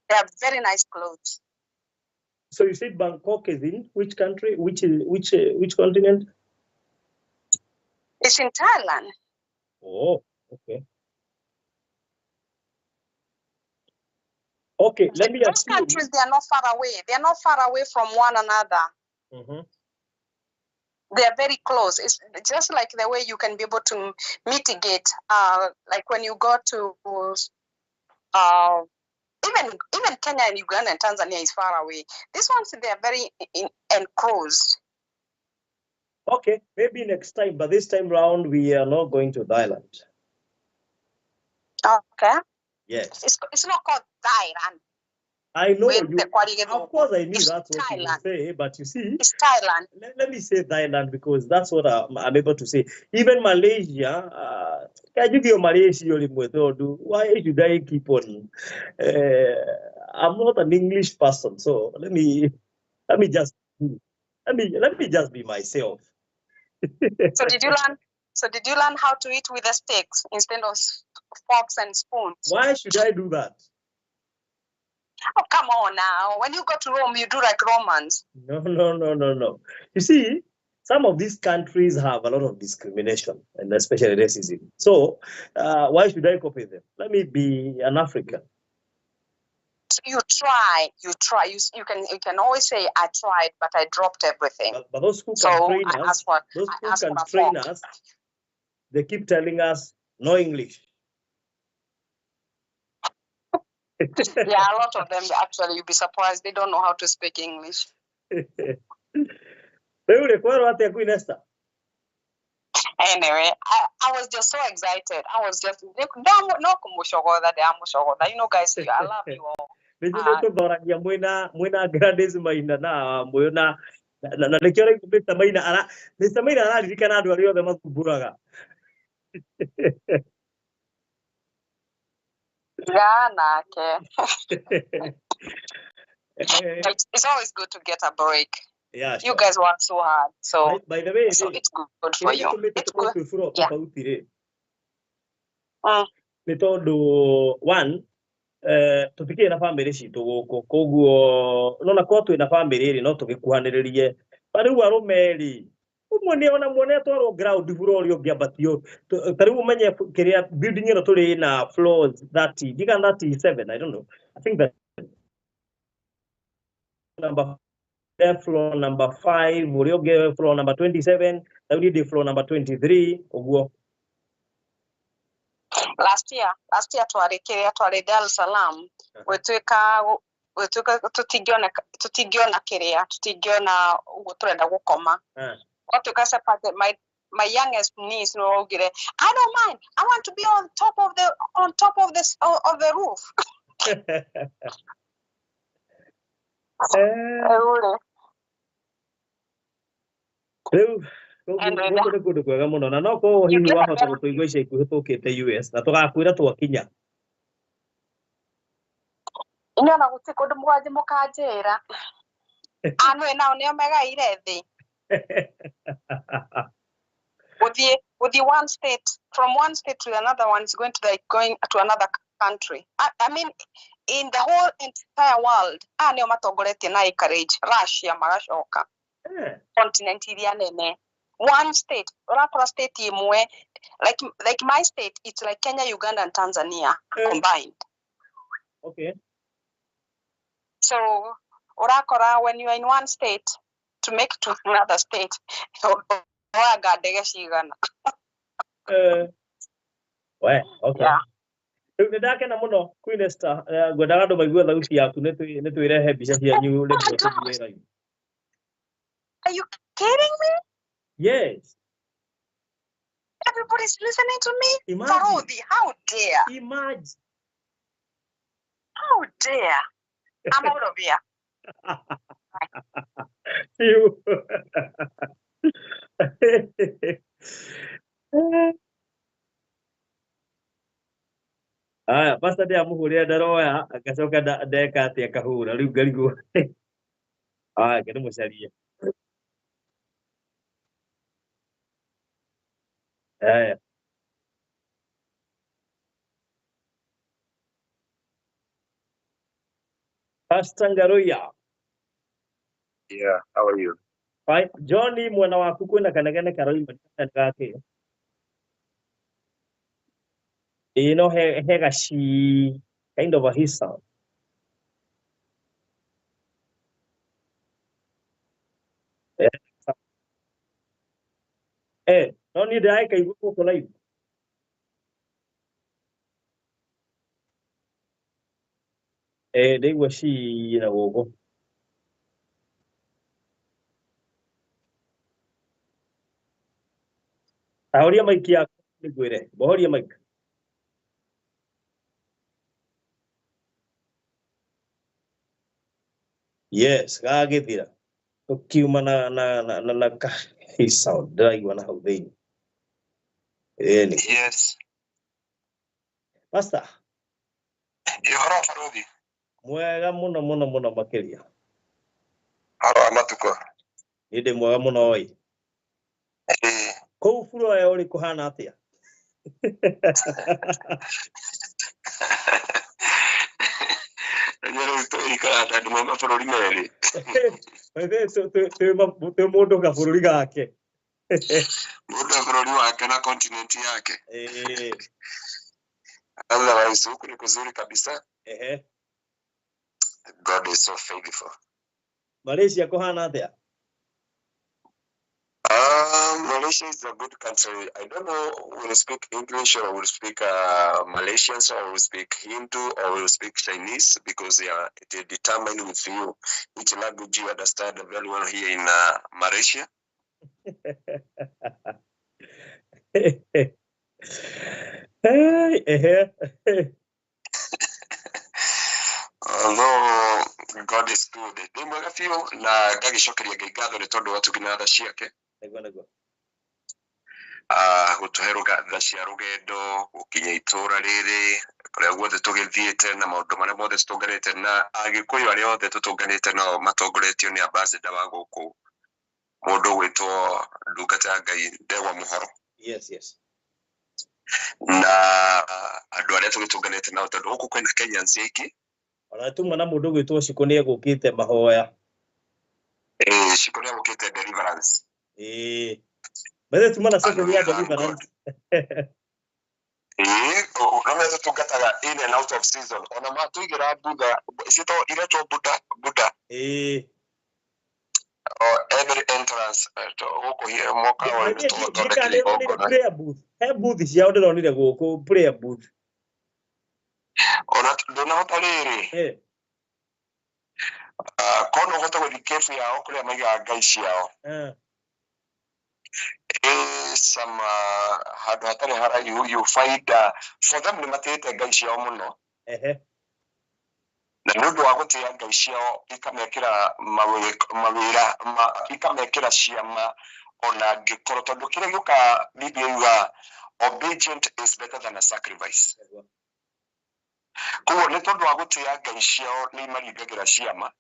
They have very nice clothes. So you said Bangkok is in which country? Which continent? It's in Thailand. Oh, okay. Okay, let me Those countries, they are not far away. They are not far away from one another. They are very close. It's just like the way you can be able to mitigate, like when you go to, even Kenya and Uganda and Tanzania is far away. These ones, they are very enclosed. Okay, maybe next time, but this time round we are not going to Thailand. Okay. Yes. It's not called Thailand. I know you. Of course, I knew that's what you would say, but you see, it's Thailand. Let me say Thailand because that's what I'm able to say. Even Malaysia, can you give Malaysia why should I keep on? I'm not an English person, so let me just be myself. So did you learn how to eat with the sticks instead of forks and spoons? Why should I do that? Oh, come on now. When you go to Rome, you do like Romans. No. You see, some of these countries have a lot of discrimination and especially racism. So why should I copy them? Let me be an African. You try. You can always say, I tried, but I dropped everything. But those who can train us, they keep telling us no English. Yeah, a lot of them, actually, you'll be surprised. They don't know how to speak English. Anyway, I was just so excited. I was just, you know, guys, I love you all. It's always good to get a break. Yeah, sure. You guys work so hard, so by the way, so it's good for you. It's good. Yeah. Nĩ tondũ one tũtikĩrĩ na family citũ gũkũ koguo nona kwa twĩ na family ĩrĩ no tũgĩkuhanĩrĩrie rĩu arũme rĩ ũmwe nĩ ona muone twarwo ground floor ũrĩa ũngĩambatio ta rĩu ũmenye kĩrĩa building ĩno tũrĩ na floors 30 giga 37 I don't know I think that number floor number 5 ũrĩa ũngĩ floor number 27 na ũrĩa ũngĩ floor number 23 ũguo. Last year twari Dar es Salaam wetwika tutigiona kiria tutigiona ugo turenda gukoma watuka sepate my youngest niece no ogire I don't mind I want to be on top of the roof. Kundu kwega muno na no ko hihi wahota gutuigwa ica ikuhi tukite US na tugakwira twakinya inyona guti kundu mwaje mukanjira anu nao nio megaire thi with the one state from one state to another one is going to another country. I mean, in the whole entire world, ani omatongorete na encourage Russia magashoka. Continent iria nene. One state, orakora state imwe, like my state, it's like Kenya, Uganda, and Tanzania combined. Okay. So, orakora when you are in one state, to make to another state, Well, okay. Yeah. Ndake na muno Queen Esther ngwendaga andu maigua thauti yaku ni twirehe mbica cianyu rimwe tuthire live. Are you kidding me? Yes. Everybody's listening to me. Imagine. Baruthi, how dare? Imagine. How dare? I'm out of here. You. Basta dia muhuria daroya akacoka ndeka ati akahura riu ngarigu. Kene mucarie. Pastor Ngaruiya. Yeah, how are you? Fine. Johnny mwana waku kwina kanegene karoima gake. You know, she kind of a his sound. No need I can go for life. They were she, you know. How do you make your body make? Yes, I get it. Okay, na his sound. Dry one how they. Yes. Master. Ihoro Baruthi. Mwega muno makeria. Haro amatuko. Inde mwega muno oi. Kou furo ya uri kuhana atia. Nyero story kana ndu mama bururi meri. Te mundu ga bururi gake. Mundu bururi wake na continent yake. Otherwise huku ni kuzuri kabisa. God is so faithful. Malaysia kuhana atia. Malaysia is a good country. I don't know will speak English or will speak Malaysians or will speak Hindu or will speak Chinese because it will determine with you which language you understand very well here in Malaysia. Although God is good. Ndimwega fiu na ngagicokeria ngatho ni tondu watukina tha ciake. Gutuheruka tha cia rugendo gukinya itura riri kuria guothe tugithiite na maundu maria mothe tutunganite na agikuyu aria othe tutunganite no matongoretio ni ambassador wa guku mundu gwitwo ndungata Ngai Ndegwa Muhoro. Yes. Na andu aria tugitunganite nao tondu guku kwina Kenyans aiki. Ona tuma na mundu gwitwo Shikonia gukite mahoya. Shikonia gukite deliverance. Bale tuma na soko ya deliverance. Unaweza tungataga in and out of season. Ona matuigira Buddha, isito ile to Buddha. Every entrance to huko here moka wa to ndekile huko na prayer booth. Booth cia ndo nire guku prayer booth. Ona ndona hotariri. Kono hota with the cafe yao kule maiga Ngai ciao. Some had hatari hara you find for them nimatete Ngai ciao muno. Na nundu wa gutia Ngai ciao ikamekira mawira ikamekira ciama ona ngikoro tondu kire yuka Biblia yuga obedient is better than a sacrifice. Kuo ni tondu wa gutia Ngai ciao ni marigagira ciama.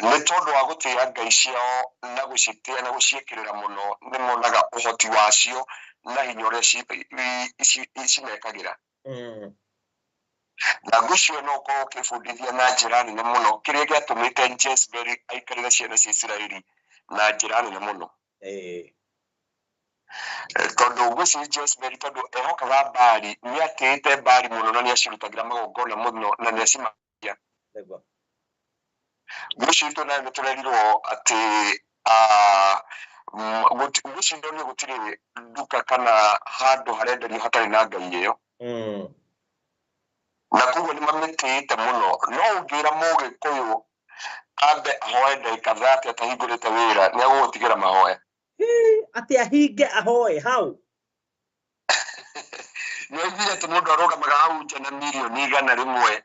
Ni tondu wa gutia Ngai ciao na gucitia na guciekirira muno ni monaga uhoti wacio na hinya uria ici mekagira. na gucio no ko kifundithia na jirani na muno kiria giatumite Jezebel aikarira ciana cia Israeli na jirani na muno tondu gucio Jezebel tondu ehokaga Baali ni atite Baali muno na ni acirutagira magongona muno na ni acimagia gucio tuna niturerirwo ati gucio ndoni gutiri duka kana handu harenderio hatari na ngai iyo na kuguo ni mamitite muno no ungira muge kuyu ambe ahoe ndagika 30 atahingurite wira ni agutigira mahoya ati ahinge ahoe how ni thire ati mundu arugamaga hau nja na milioni 100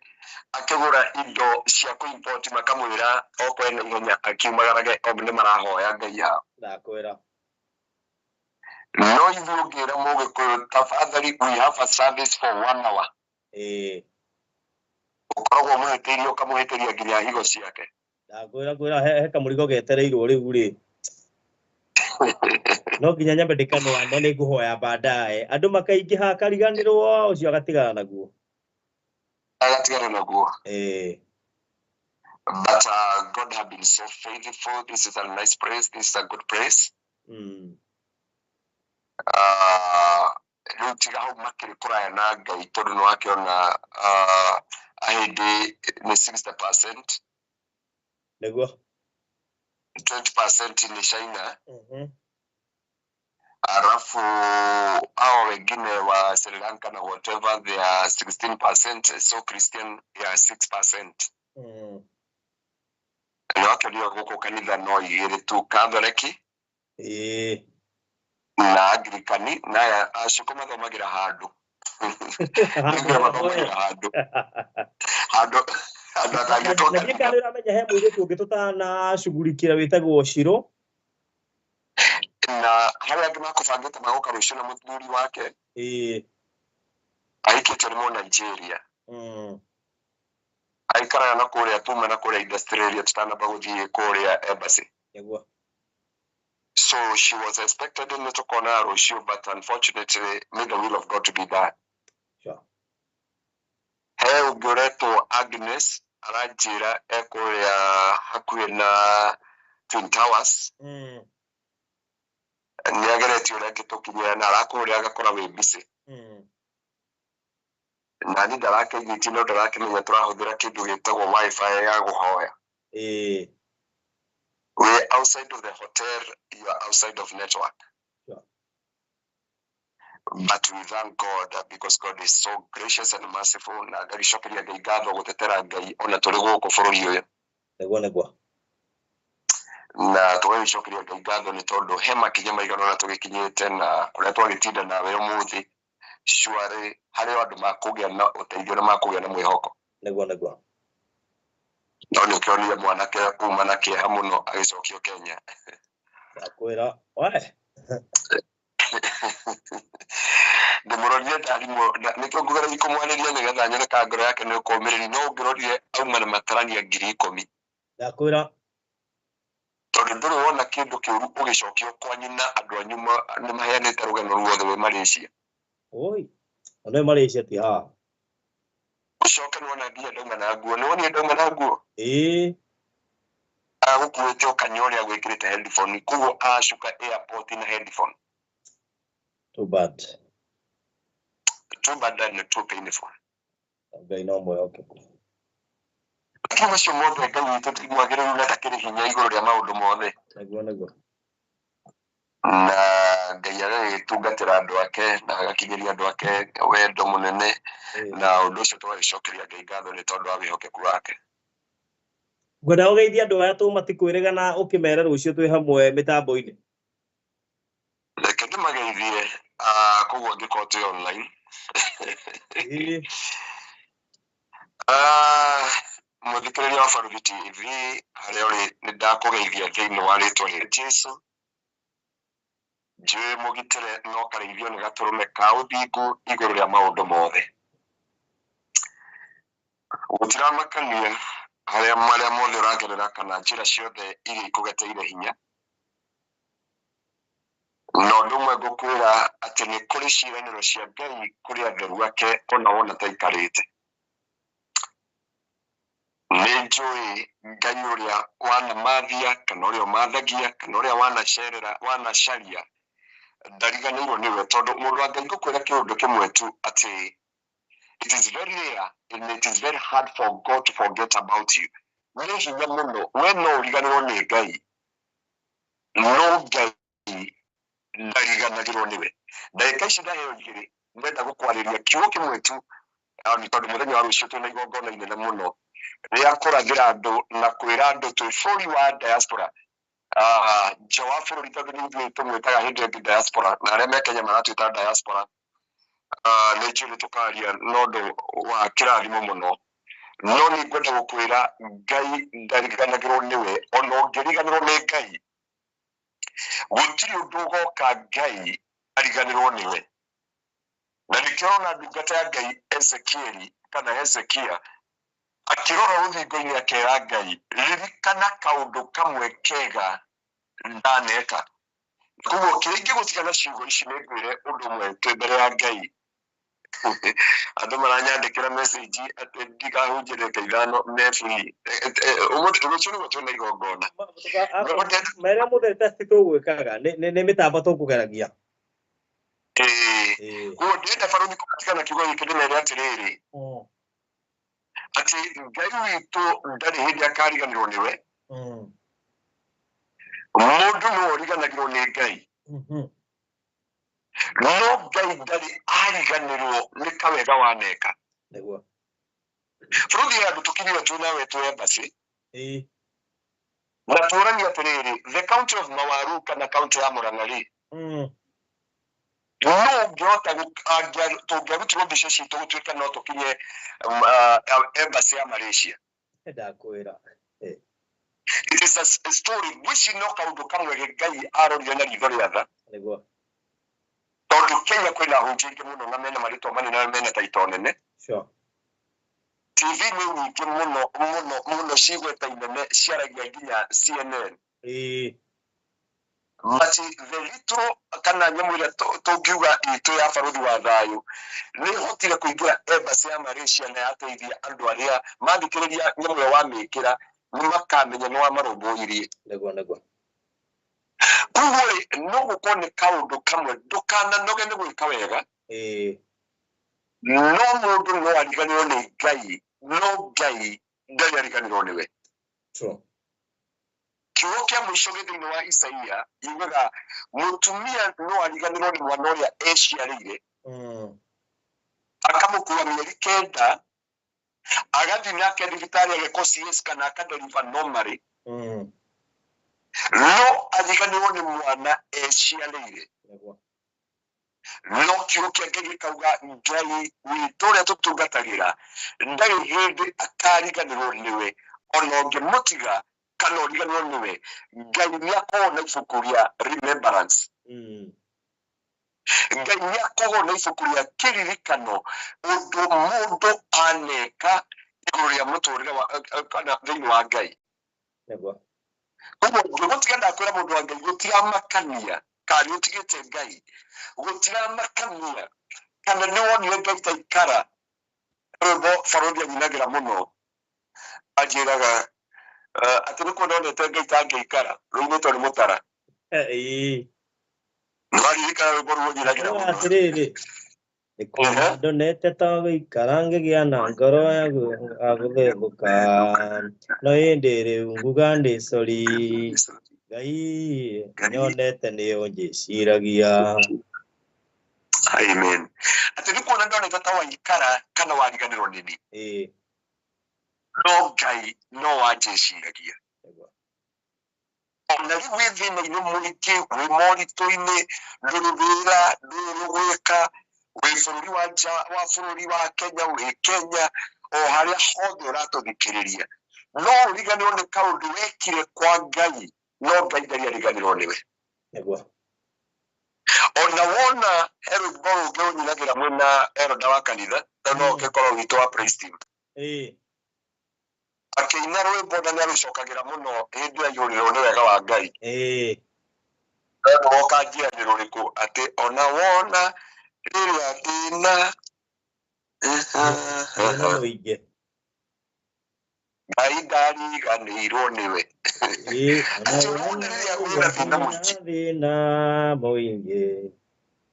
akigura indo cia kuimport makamwira okwe na ihenya akiumagarage omne marahoya ngai yao ndakwira no ithugira muge kuyu tafadhali we have a service for 1 hour ukoragwo muhitirio kamuhitiria nginya higo ciake ndakwira he kamurigo getereirwo riu ri no nginya nyambe ndikane ane ni nguhoya baadaye andu makaingiha kariganirwo ucio agatigana naguo but God have been so faithful. This is a nice praise. This is a good praise. Tiga hau makiri kuraya na ngai tondu no akiona ahindi ni 60% neguo 20% ni China alafu hao wengine wa Sri Lanka na whatever they are 16%, so Christian they are 6%. Yote ndio huko kanisa no yire tu Katholiki na Anglikani na ashukuma thomagira handu na kikalira menya he mwire tu ngitutana shughulikira witagwo Shiro na haria ngima kubangite magoka rucio na muthuri wake aikite mu Nigeria aikara na kuria tuma na kuria Australia tutana baguthie kuria embassy so she was expected in the corner rucio but unfortunately made the will of God to be done. He ugoreto Agnes arajira ekuria hakuye na Twin Towers niageretio reke tukinyira na arakuria agakora we busy na ni darake gitino darake menya turahuthira kindu gitagwo wifi ya guhoya we outside of the hotel, you are outside of network. But we thank God because God is so gracious and merciful. Na gagishokeria ngai ngatho gutetera ngai ona turi guku bururi uyu negwa na tugishokeria ngai ngatho ni tondu he makinya maigana na tugikinyite na kuria twagitinda nawe umuthi shwari hari andu makugia na uteithio na makugia na mwihoko negwa no kioni mwanake kuma na kieha muno agicokio Kenya ndakwira we ndimurorire ndarimo nikyo ngugara ikumwaniria nigetha nyone ka ngoro yake ni ukomereri no ngirorire auma na matarania 10,000 ndakwira tondu nduri wona kindu kiuru ugicokio kwa nyina andu anyuma ni maheanite rugano ruothe we Malaysia oi ono Malaysia ti ha ucoke nona ndia ndauma na nguo noni ndauma na nguo gukuite ukanyori agwikirite headphone kugo ashuka airport na headphone too bad and too painful ngai no moyo okay kama sio modo ngai tutimwagire na takiri hinya iguru ria maundu mothe negwa na ngai agitungatira andu ake na agakinyiria andu ake wendo munene na undu ucio twagicokeria ngai ngatho ni tondu wa wihokeku wake ngwenda ugeithia andu aya tu matikwirega na ukimera rucio twi hamwe mitambo-ini reke ndimageithie koguo ngikote online muthikiriria wa Baruthi TV haria uri ni ndakugeithia thiini wa ritwa ria Jesu njui mugitire no kareithio ni gaturume ka uthingu iguru ria maundu mothe gutiramakania haria maria mothe uragerera kana njira ciothe iria ikugeteire hinya no ndumwe gukwira ati ni kuri ciraniro cia Ngai kuri andu ake ona wona taikarite Nejoi Ngai uria wana mathia kana uria mathagia kana uria wana sherera wana sharia ndariganirwo niwe tondu mundu Ngai gukwira kiundu kimwe tu ati it is very rare and it is very hard for God to forget about you. Wale hinya muno we no uriganirwo ni Ngai no Ngai ndariganagirwo niwe ndagika ici ndaheyo igiri ndenda gukwariria kiugo kimwe tu ni tondu muthenya wa rucio twina igongona inene muno ria kurathira andu na kwira andu twi bũrũri wa diaspora nja wa bũrũri tondu ni ithuĩ tũmwĩtaga hindred diaspora na arĩa me Kenya maratwĩta diaspora nĩ njũĩ tukaria nondũ wa kĩrathimo mũno no nĩ ngwenda gũkwĩra Ngai ndariganagĩrwo nĩwe ona ũngĩriganĩrwo nĩ Ngai gũtirĩ ũndũ ũgoka Ngai ariganĩrwo nĩwe na nĩkĩo ona ndungata ya Ngai Ezekieli kana Hezekia akirora rũthingo-inĩ akera Ngai ririkana kaũndũ kamwe kega ndaneka koguo kĩrĩa ingĩgũtigana ciugo ici nĩ ngwĩre ũndũ ũmwe twĩ mbere ya Ngai andũ maranyandĩkĩra message atĩ ndigahunjĩre Ngeithano nefuri rũciũ nĩguo twĩna igongona marĩa mũtheri testi tũgwĩkaga nĩ mĩtambo tũkũgeragia koguo ndĩrenda Baruthi kũgatigana kiugo gĩkĩ ndĩmere atĩrĩrĩ ati Ngai witũ ndarĩ hĩndĩ akariganĩrwo nĩwe mũndũ no ũriganagĩrwo nĩ Ngai no Ngai ndarĩ ariganĩrwo nĩ kawega waneka nĩguo Baruthi ya andũ tũkinyire tu nawe twĩ embassy na tũrania atĩrĩrĩ the county of Mawaru kana county ya Mũrang'a no ngĩhota tũngĩarutirwo mbica citũ gũtuĩka no tũkinye embassy ya Malaysia ndakwĩra it is a story which no kaũndũ kamwe Ngai arorire na ritho rĩa tha nĩguo tondu Kenya kwina hunjia ingĩ mũno na mena marĩtwa manene na mena taito nene TV nĩ nyingĩ mũno cigweta inene ciaragia nginya CNN mati the little kana nyamũ ĩrĩa tũngiuga itũ ya Baruthi wa thayũ nĩ hotire kũingĩra embassy ya Malaysia na yateithia andũ arĩa mathikĩrĩria nyamũ ĩyo wamĩkĩra nĩ makamenya nĩ wamarũmbũirie nĩguo koguo no gũkorwo nĩ kaũndũ kamwe ndũkananoge nĩ gwĩka wega no mũndũ no ariganĩrwo nĩ Ngai no Ngai ndarĩ ariganĩrwo nĩwe kiugo kĩa mũico gĩthĩ-inĩ wa Isaia yugaga mũtumia no ariganĩrwo nĩ mwana ũrĩa eciarĩire akamũkua mĩeri 9 agathiĩ nake thibitarĩ agekwo CS kana akadeliver normally no ariganĩrwo nĩ mwana eciarĩire no kiugo kĩa Ngai gĩkauga Ngai witũ ũrĩa tũtungatagĩra ndarĩ hĩndĩ akariganĩrwo nĩwe ona ũngĩmũtiga kana ũriganĩrwo nĩwe Ngai nĩakoragwo na ibuku rĩa remembrance Ngai nĩakoragwo na ibuku rĩa kĩririkano ũndũ mũndũ aneka igũrũ rĩa mũtũrĩre kana thĩinĩ wa Ngai koguo ngĩgũtiga ndakwĩra mũndũ wa Ngai gũtiramakania kana nĩũtigĩte Ngai gũtiramakania kana nĩwonire Ngai taikara rwĩmbo Baruthi anyinagĩra mũno anjĩraga atĩ nĩ kuona onete Ngai tangĩikara rũinĩtwo nĩ mũtara nĩwaririkana rwĩmbo rũu ũnyinagĩra mũno atĩrĩrĩ nĩkuona ndonete ta gũikara ngĩgĩa na ngoro ya gũthethũka no hĩndĩ rĩu nguga ndĩ sori Ngai nyonete nĩyo njĩciragia amen atĩ nĩ kuona ndonete ta waikara kana wariganĩrwo nĩ niĩ no Ngai no wanjĩciragia ona rĩu wĩ thĩna-inĩ mũingĩ wĩ moritũ-inĩ ndũrĩ wĩra ndũrĩ gwĩka wĩ bũrũri wa nja wa bũrũri wa Kenya wĩ Kenya o harĩa hothe ũratũthikĩrĩria no ũriganĩrwo nĩ kaũndũ wekire kwa Ngai no Ngai ndarĩ ariganĩrwo nĩwe ona wona rwĩmbo rũngĩ ũnyinagĩra mwĩna eroda wa kanitha no ũngĩkorwo witũ wa praise team akĩina rwĩmbo na nĩarũcokagĩra mũno hĩndĩ ya igũrĩrwo nĩ wega wa Ngai Wakajia niruriku ati ona wona riri atina Ina muige. Gaidari ganirwo niwe. Ona wona thina muige.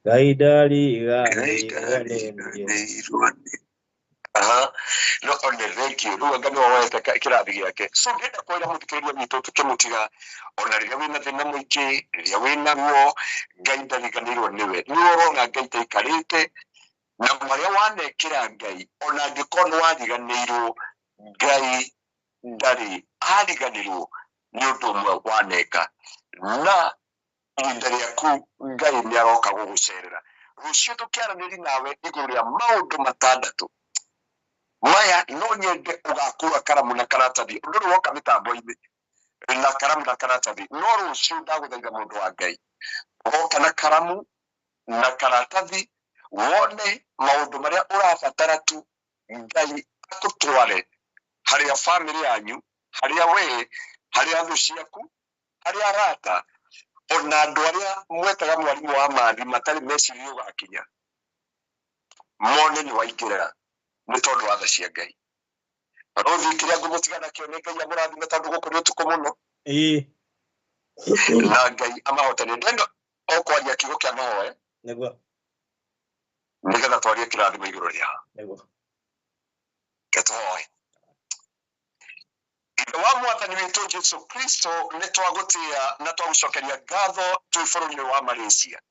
Gaidari ganirwo niwe. No only thank you. Ruga ngano wawete kirathi giake. So ngenda kwira mutikeria witu tukimutiga ona riria wina thina muingi riria wina ruo Ngai ndariganirwo niwe. Ni urona Ngai taikarite na maria wanekira Ngai ona angikono wariganirwo Ngai ndari ariganirwo ni undu umwe waneka na ihinda riaku Ngai ni aroka gugucerera. Rucio tukiaraniri nawe iguru ria maundu matandatu maya no nyende ugakua karamu na karatathi undu woka mitambo-ini na karamu na karatathi no rucio ndaguthaitha mundu wa Ngai woka na karamu na karatathi wone maundu maria urabatara tu Ngai agutware haria family yanyu haria we haria thu ciaku haria arata ona andu aria mwetaga mwarimu wa mathi matari meciria ugakinya mone ni waingirira ni tondu wa tha cia Ngai. Baruthi kiria ngumutigana kio ni Ngai amurathime tondu guku ni utuku muno. Na Ngai amahotane ndendo okwaria kiugo kia mahoe Niguo. nigetha twarie kirathimo iguru ria. Niguo. Ketoe. Wa mwathani witu Jesu Kristo ni twagutia na twagucokeria ngatho twi bururi wa Malaysia.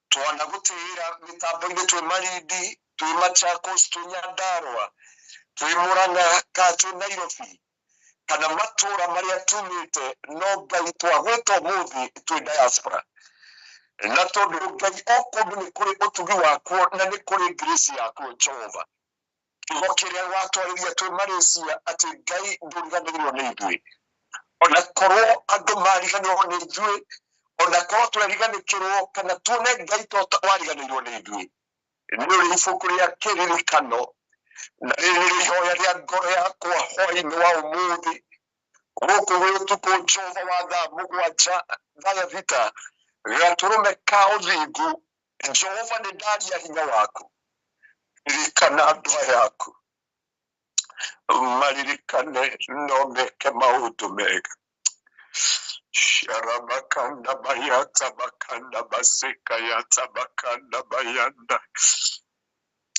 Twanagutira mitambo-ini twi Malindi, twi Machakos, twi Nyandarua, twi Murang'a, ka twi Nairobi, kana matura maria tumite no Ngai twagwita umuthi twi diaspora. Na tondu Ngai okundu ni kuri utugi wakuo na ni kuri grace yakuo Jehova. Kiugo kiria watwariria twi Malaysia ati Ngai nduriganirwo ni ithui. Ona korwo andu mariganirwo ni ithui, ona korwo twariganĩkĩrwo kana tuone Ngai wariganĩirwo nĩ ithuĩ. Nĩ ũrĩ ibuku rĩa kĩririkano na rĩrĩ rĩhoya rĩa ngoro yakwa hwaĩ-inĩ wa ũmũthĩ gũkũ gwĩ ũtukũ Jehova wa thaa mũgwanja thaa thita gatũrũme ka ũthingu. Jehova nĩ ndaria hinya waku, ririkana andũ aya aku, maririkane no meke maũndũ mega. Sharabakanda bayata bakanda baseka yata bakanda bayanda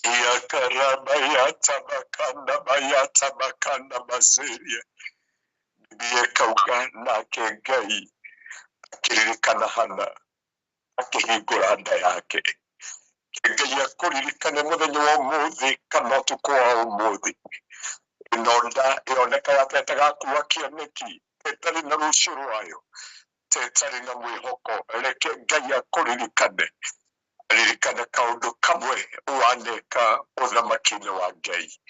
yakaraba yata bakanda baseria biye kauga na Ngai akiririkana hana akihingura nda yake. Ngai akuririkane muthenya wa umuthi kana utuku wa umuthi inonda ioneka yatete gakuwa kioneki tetari na rucio rwayo tetari na mwihoko reke Ngai akuririkane ririkane kaundu kamwe waneka uthamaki-ini wa Ngai.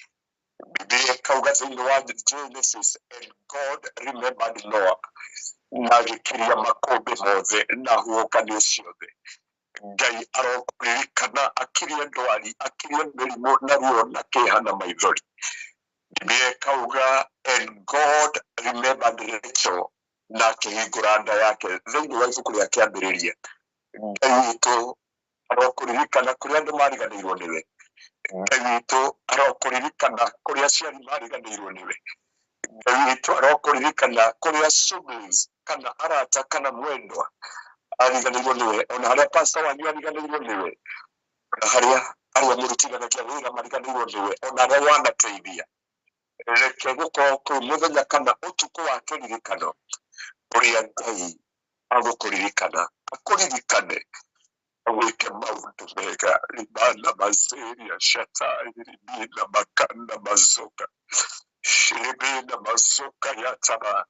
Biblia ikauga thĩinĩ wa Genesis, and God remembered Noah na agĩkiria makũmbĩ mothe na huokanio ciothe. Ngai arokuririkana akirie ndwari, akirie mĩrimũ na ruo na kĩeha na maithori. Biblia ikauga and God remembered Rachel na akĩhingũra nda yake thĩinĩ wa ibuku rĩa kĩambĩrĩria. Ngai witũ arokuririkana kũrĩa andũ mariganĩirwo nĩwe. Ngai witũ arokuririkana kũrĩa aciari mariganĩirwo nĩwe. Ngai witũ arokuririkana kũrĩa siblings kana arata kana mwendwa ariganĩirwo nĩwe, ona harĩa pastor wanyu ariganĩirwo nĩwe, ona harĩa arĩa mũrutithanagia wĩra mariganĩirwo nĩwe, ona arĩa wanateithia. Reke gũkorwo kwĩ mũthenya kana ũtukũ wa kĩririkano ũrĩa Ngai agũkũririkana, akũririkane aweke maundu mega libana mazeria shata libina makanda mazoka shiribina mazoka yataba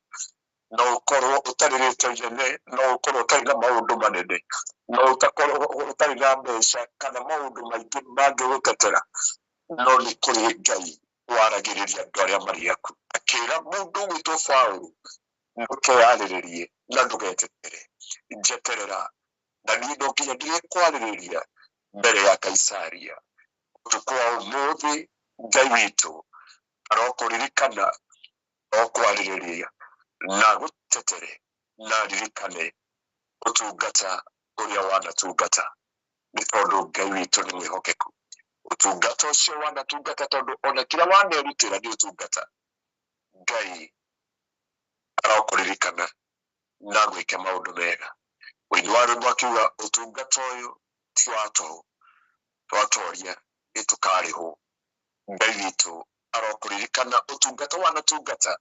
no ukorwo utaririte nyene no ukorwo utari na maundu manene no utakorwo utari na mbeca kana maundu maingĩ mangĩgũtetera no nĩ kũrĩ Ngai waragĩrĩria andũ arĩa marĩ aku. Akĩra mũndũ witũ Paũlũ ndũkeyarĩrĩrie na ndũgetetere, njeterera na niĩ no nginya ndĩrĩkwarĩrĩria mbere ya Kaisaria. Ũtukũ wa ũmũthĩ Ngai witũ arokũririkana, arokwarĩrĩria na gũtetere na ririkane utungata uria wanatungata ni tondu Ngai witu ni mwihokeku utungata ucio wanatungata tondu ona kila wanerutira ni utungata Ngai arokuririkana na gwika maundu mega withwari mwakiuga utungata uyu ti watu twatoria itukariho Ngai witu arokuririkana utungata wanatungata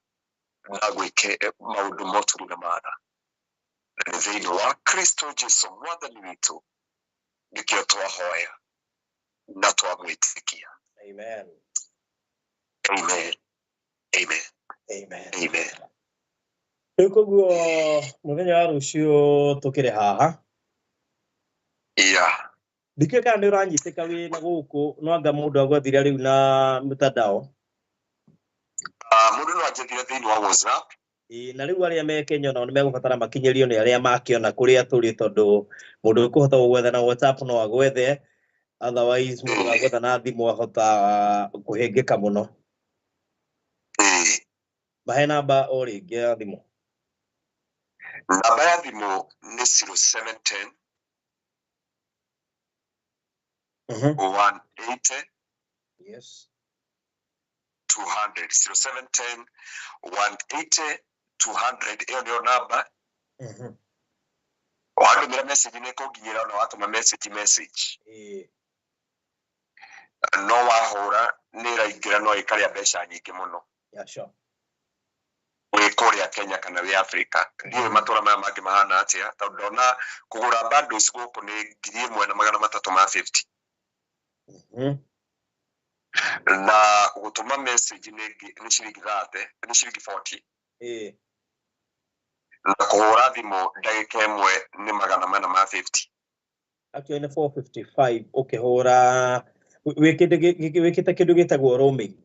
na gwike maundu moturu na maana na thĩinĩ wa Kristo Jesu mwathani witu nikio twahoya na twamwitikia. Amen. Amen. Amen. Amen. Amen. Koguo muthenya wa rucio tukire haha. Yeah. Dikio kana uranyiteka wi na guku no anga mundu agwathira riu na mtandao. Mundu no ajethire thĩinĩ wa WhatsApp. Na riu aria me Kenya no megubatara makinyerio ni aria makiona kuria turi tondu mundu ukuhota gwetha na WhatsApp no agwethe otherwise mundu agwetha na thimu ahota kuhengeka muno. Bahe namba o ringi ya thimu. Namba ya thimu ni 0710 180 Yes. 200 0710 180 200 iyo ndio namba. Watumira message ni kuginyira na watuma message. No wahura ni raigira no ikaria mbeca nyingi muno. Yeah, sure. Korea Kenya kana we Africa ndiye matora maya mangi mahana atia tondu na kugura bundles guku ni 1350. Na gutuma message ni shilingi 30 ni shilingi 40. Na kuhura thimu ndagika imwe ni 450. Actually ni 455 ukihura wikite kindu gitagwo roaming.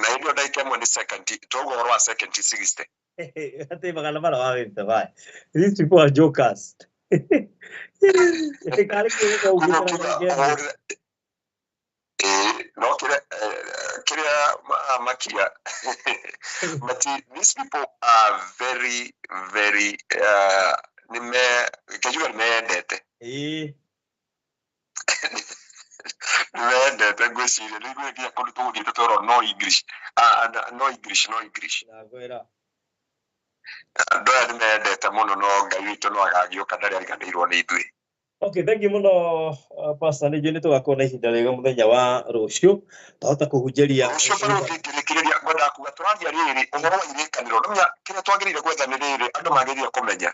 Na ndio ndagika imwe ni second togo wa second 60. Ate magana mara wa wita bye. These people are jokers. Kali kwa ugitara no kira makia but these people are very very kajua nimeendete nimeendete ngwiciria niguo kia kundu tugi tutoro no English no English na gwera ndoya nimeendete muno no Ngai witu no agagioka ndari ariganirwo ni ithui. Okay, thank you muno Pastor Nijini tugakona ihinda rega muthenya wa rucio tahota kuhunjeria rucio Baruthi kirikiria ngoda kuga turathia riri uhoro wa irikaniro nomya kira twagirire gwetha ni riri andu magirire kumenya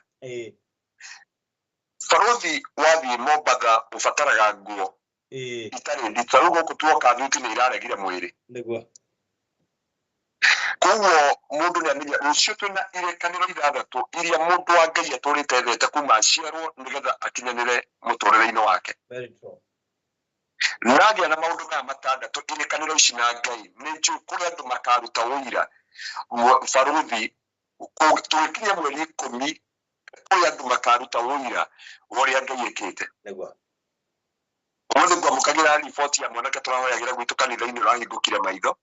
Baruthi wathi Mombatha ufataraga nguo itari nditaru guku tuoka thuti ni iraregire mwiri niguo koguo mundu ni amenya rucio twina irikaniro ithathatu iria mundu wa Ngai aturite thete kuma aciarwo nigetha akinyanire muturire-ini wake. Very true. Nagia na maundu maya matandatu irikaniro ici na Ngai ni nju kuria andu makaruta wira Baruthi tukinya mweri 10 kuria andu makaruta wira uria Ngai ekite niguo mundu kwa mukagira report ya mwanake turahoyagira gwitu kanitha-ini urahingukire maitho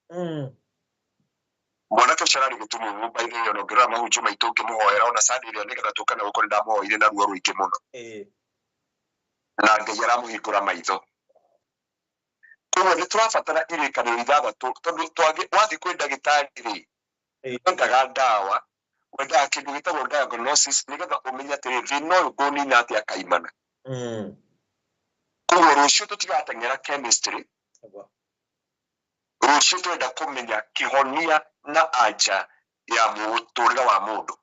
mwanake ucarari gutumu mumbaire yo ngira mahunjio maitu ngimuhoera ona sadi ria nigetha tukana gukora ndamuhoire na ruo ruingi muno na Ngai aramuhingura maitho. Koguo ni turabatara irikaniro ithathatu tondu wathi kwi ndagitari wendaga ndawa wendaga kindu gitagwo diagnosis nigetha umenye atiri thina uyu ngunina atia kaimana. Koguo rucio tutigateng'era chemistry rucio twenda kumenya kihonia na anja ya muturire wa mundu.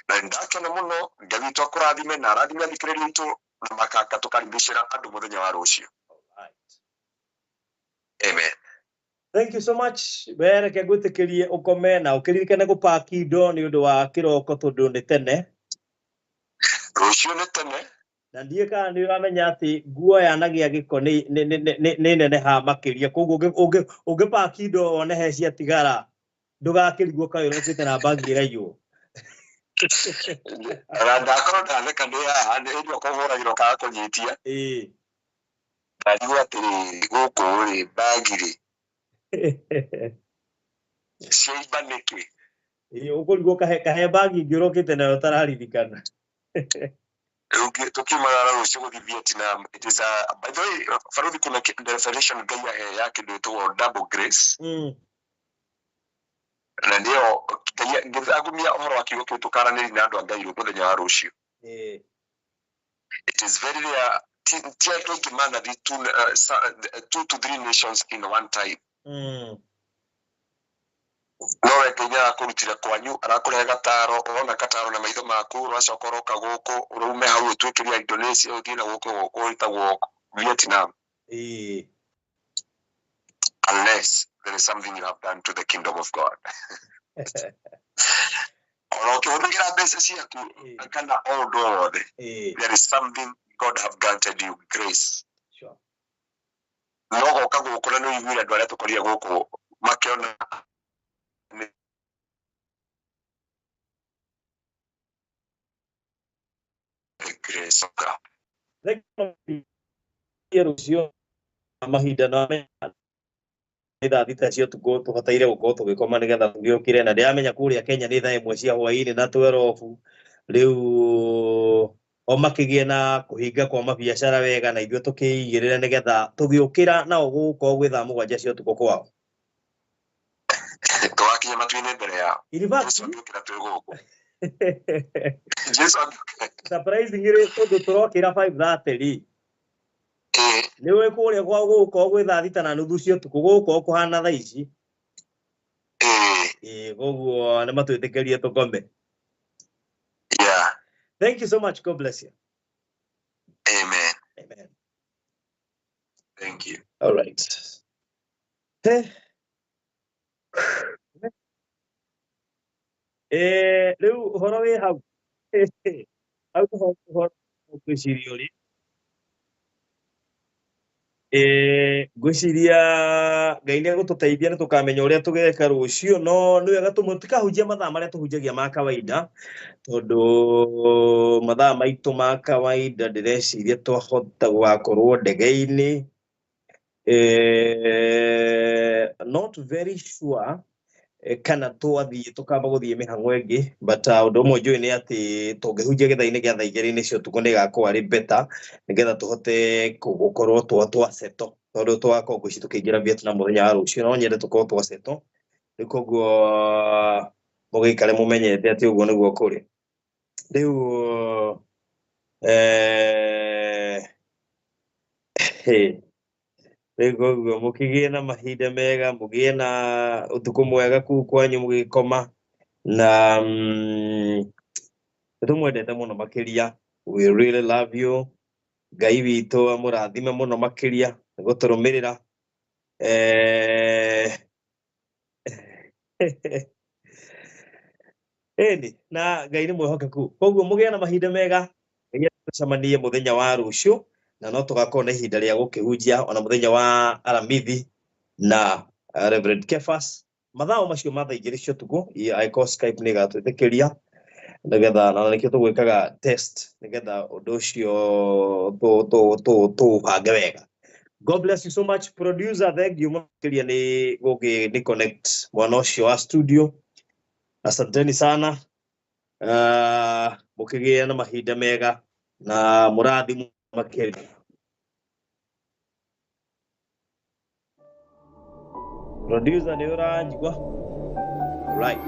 Na ndakena muno Ngai witu akurathime na arathime athikiriria itu na makaka tukaribishira andu muthenya wa rucio. Amen. Thank you so much. Bere ke gwitikirie ukome na ukiririkane gupaki indo ni undu wa kiroko tondu ni tene. Rucio ni tene. Na ndiye kana ni uramenya ati nguo yanagia giko ni nene ha makiria koguo ungipaki indo one he cia tigara ndugakirigwo kayo rokite na bagi irayo. Ndakoro ndatheka ndi haha ni ndio kuvuragirwo kaga kunyitia. Ndariwa atiri guku ri bagi ri ciimba niki Uko kahe bagi ngirokite nayo tararirikana. Okay, tukimara rucio guthi Vietnam, it is by the way, Baruthi kuna definition gaya yake ndio to double grace. Na ndio ngithagumia ohoro wa kiugo kiu tukaraniri na andu angai muthenya wa rucio. It is very rare tia tukimana the 2 to 3 nations in one time. No Kenya kurutira kwanyu arakurehe gataro ona kataro na maitho maku rwacokoroka guku urume hau twikiria Indonesia uthina guku kuitagwo Vietnam. Unless there is something you have done to the kingdom of God. There is something God have granted you, grace. Sure. No kago kuna no yimira dwara tukoria guku makiona the grace of God. Rucio mahinda na thaa thita cio tuko tuhataire gukorwo tugikoma nigetha tugiukire na ndiamenya kuria Kenya ni thaa imwe cia hwaini na 12 riu o makigie na kuhinga kwa mabiacara wega na ithuĩ tukiigirira nigetha tugiukira na guko gwi thaa 7 cia tuko kwao twakinya matuine mbere yao surprisingly tundu turokira 5:30 niwe kuria kwa guko gwi thaa thita na nuthu cia tuko guko kuhana thaa ici goguo na matwitikirie tukome. Yeah. Thank you so much. God bless you. Amen. Amen. Thank you. All right. Leo horo we hau. Hau horo kushiriori. Gwiciria Ngai ni gututeithia ni tukamenya uria tugeka rucio no ni wega tumutikahunjia mathaa maria tuhunjagia ma kawaida tondu mathaa maitu ma kawaida ndireciria twahota gwakorwo ndege-ini not very sure kana twathie tukamba guthie mihango ingi but undu umwe njui ni ati tungihunjia githaa-ini gia thaa 2 cia utuku ni gakorwo ari better nigetha tuhote gukorwo twaseto tondu twakorwo ngwici tukiingira Vietnam muthenya wa rucio no nyende tukorwo twaseto nikoguo mugikare mumenyete ati uguo niguo kuri riu Rego mukigie na mahinda mega mugie na utuku mwega ku kwanyu mugikoma na tumwendete muno makiria. We really love you. Ngai witu amurathime muno makiria guturumirira na Ngai ni mwihokeku koguo mugie na mahinda mega nginya tucemanie muthenya wa rucio na no tugakorwo na ihinda ria gukihunjia ona muthenya wa aramithi na Reverend Kefas mathao macio ma thaa 2 cia tuko iko Skype ni gatwitikiria nigetha na nikio tugwikaga test nigetha undu ucio tu bange wega. God bless you so much producer. Thank you makiria ni connect mwana ucio wa studio. Asanteni sana. Mukigia na mahinda mega na murathi makiria. Producer ni uranjigwa. Right.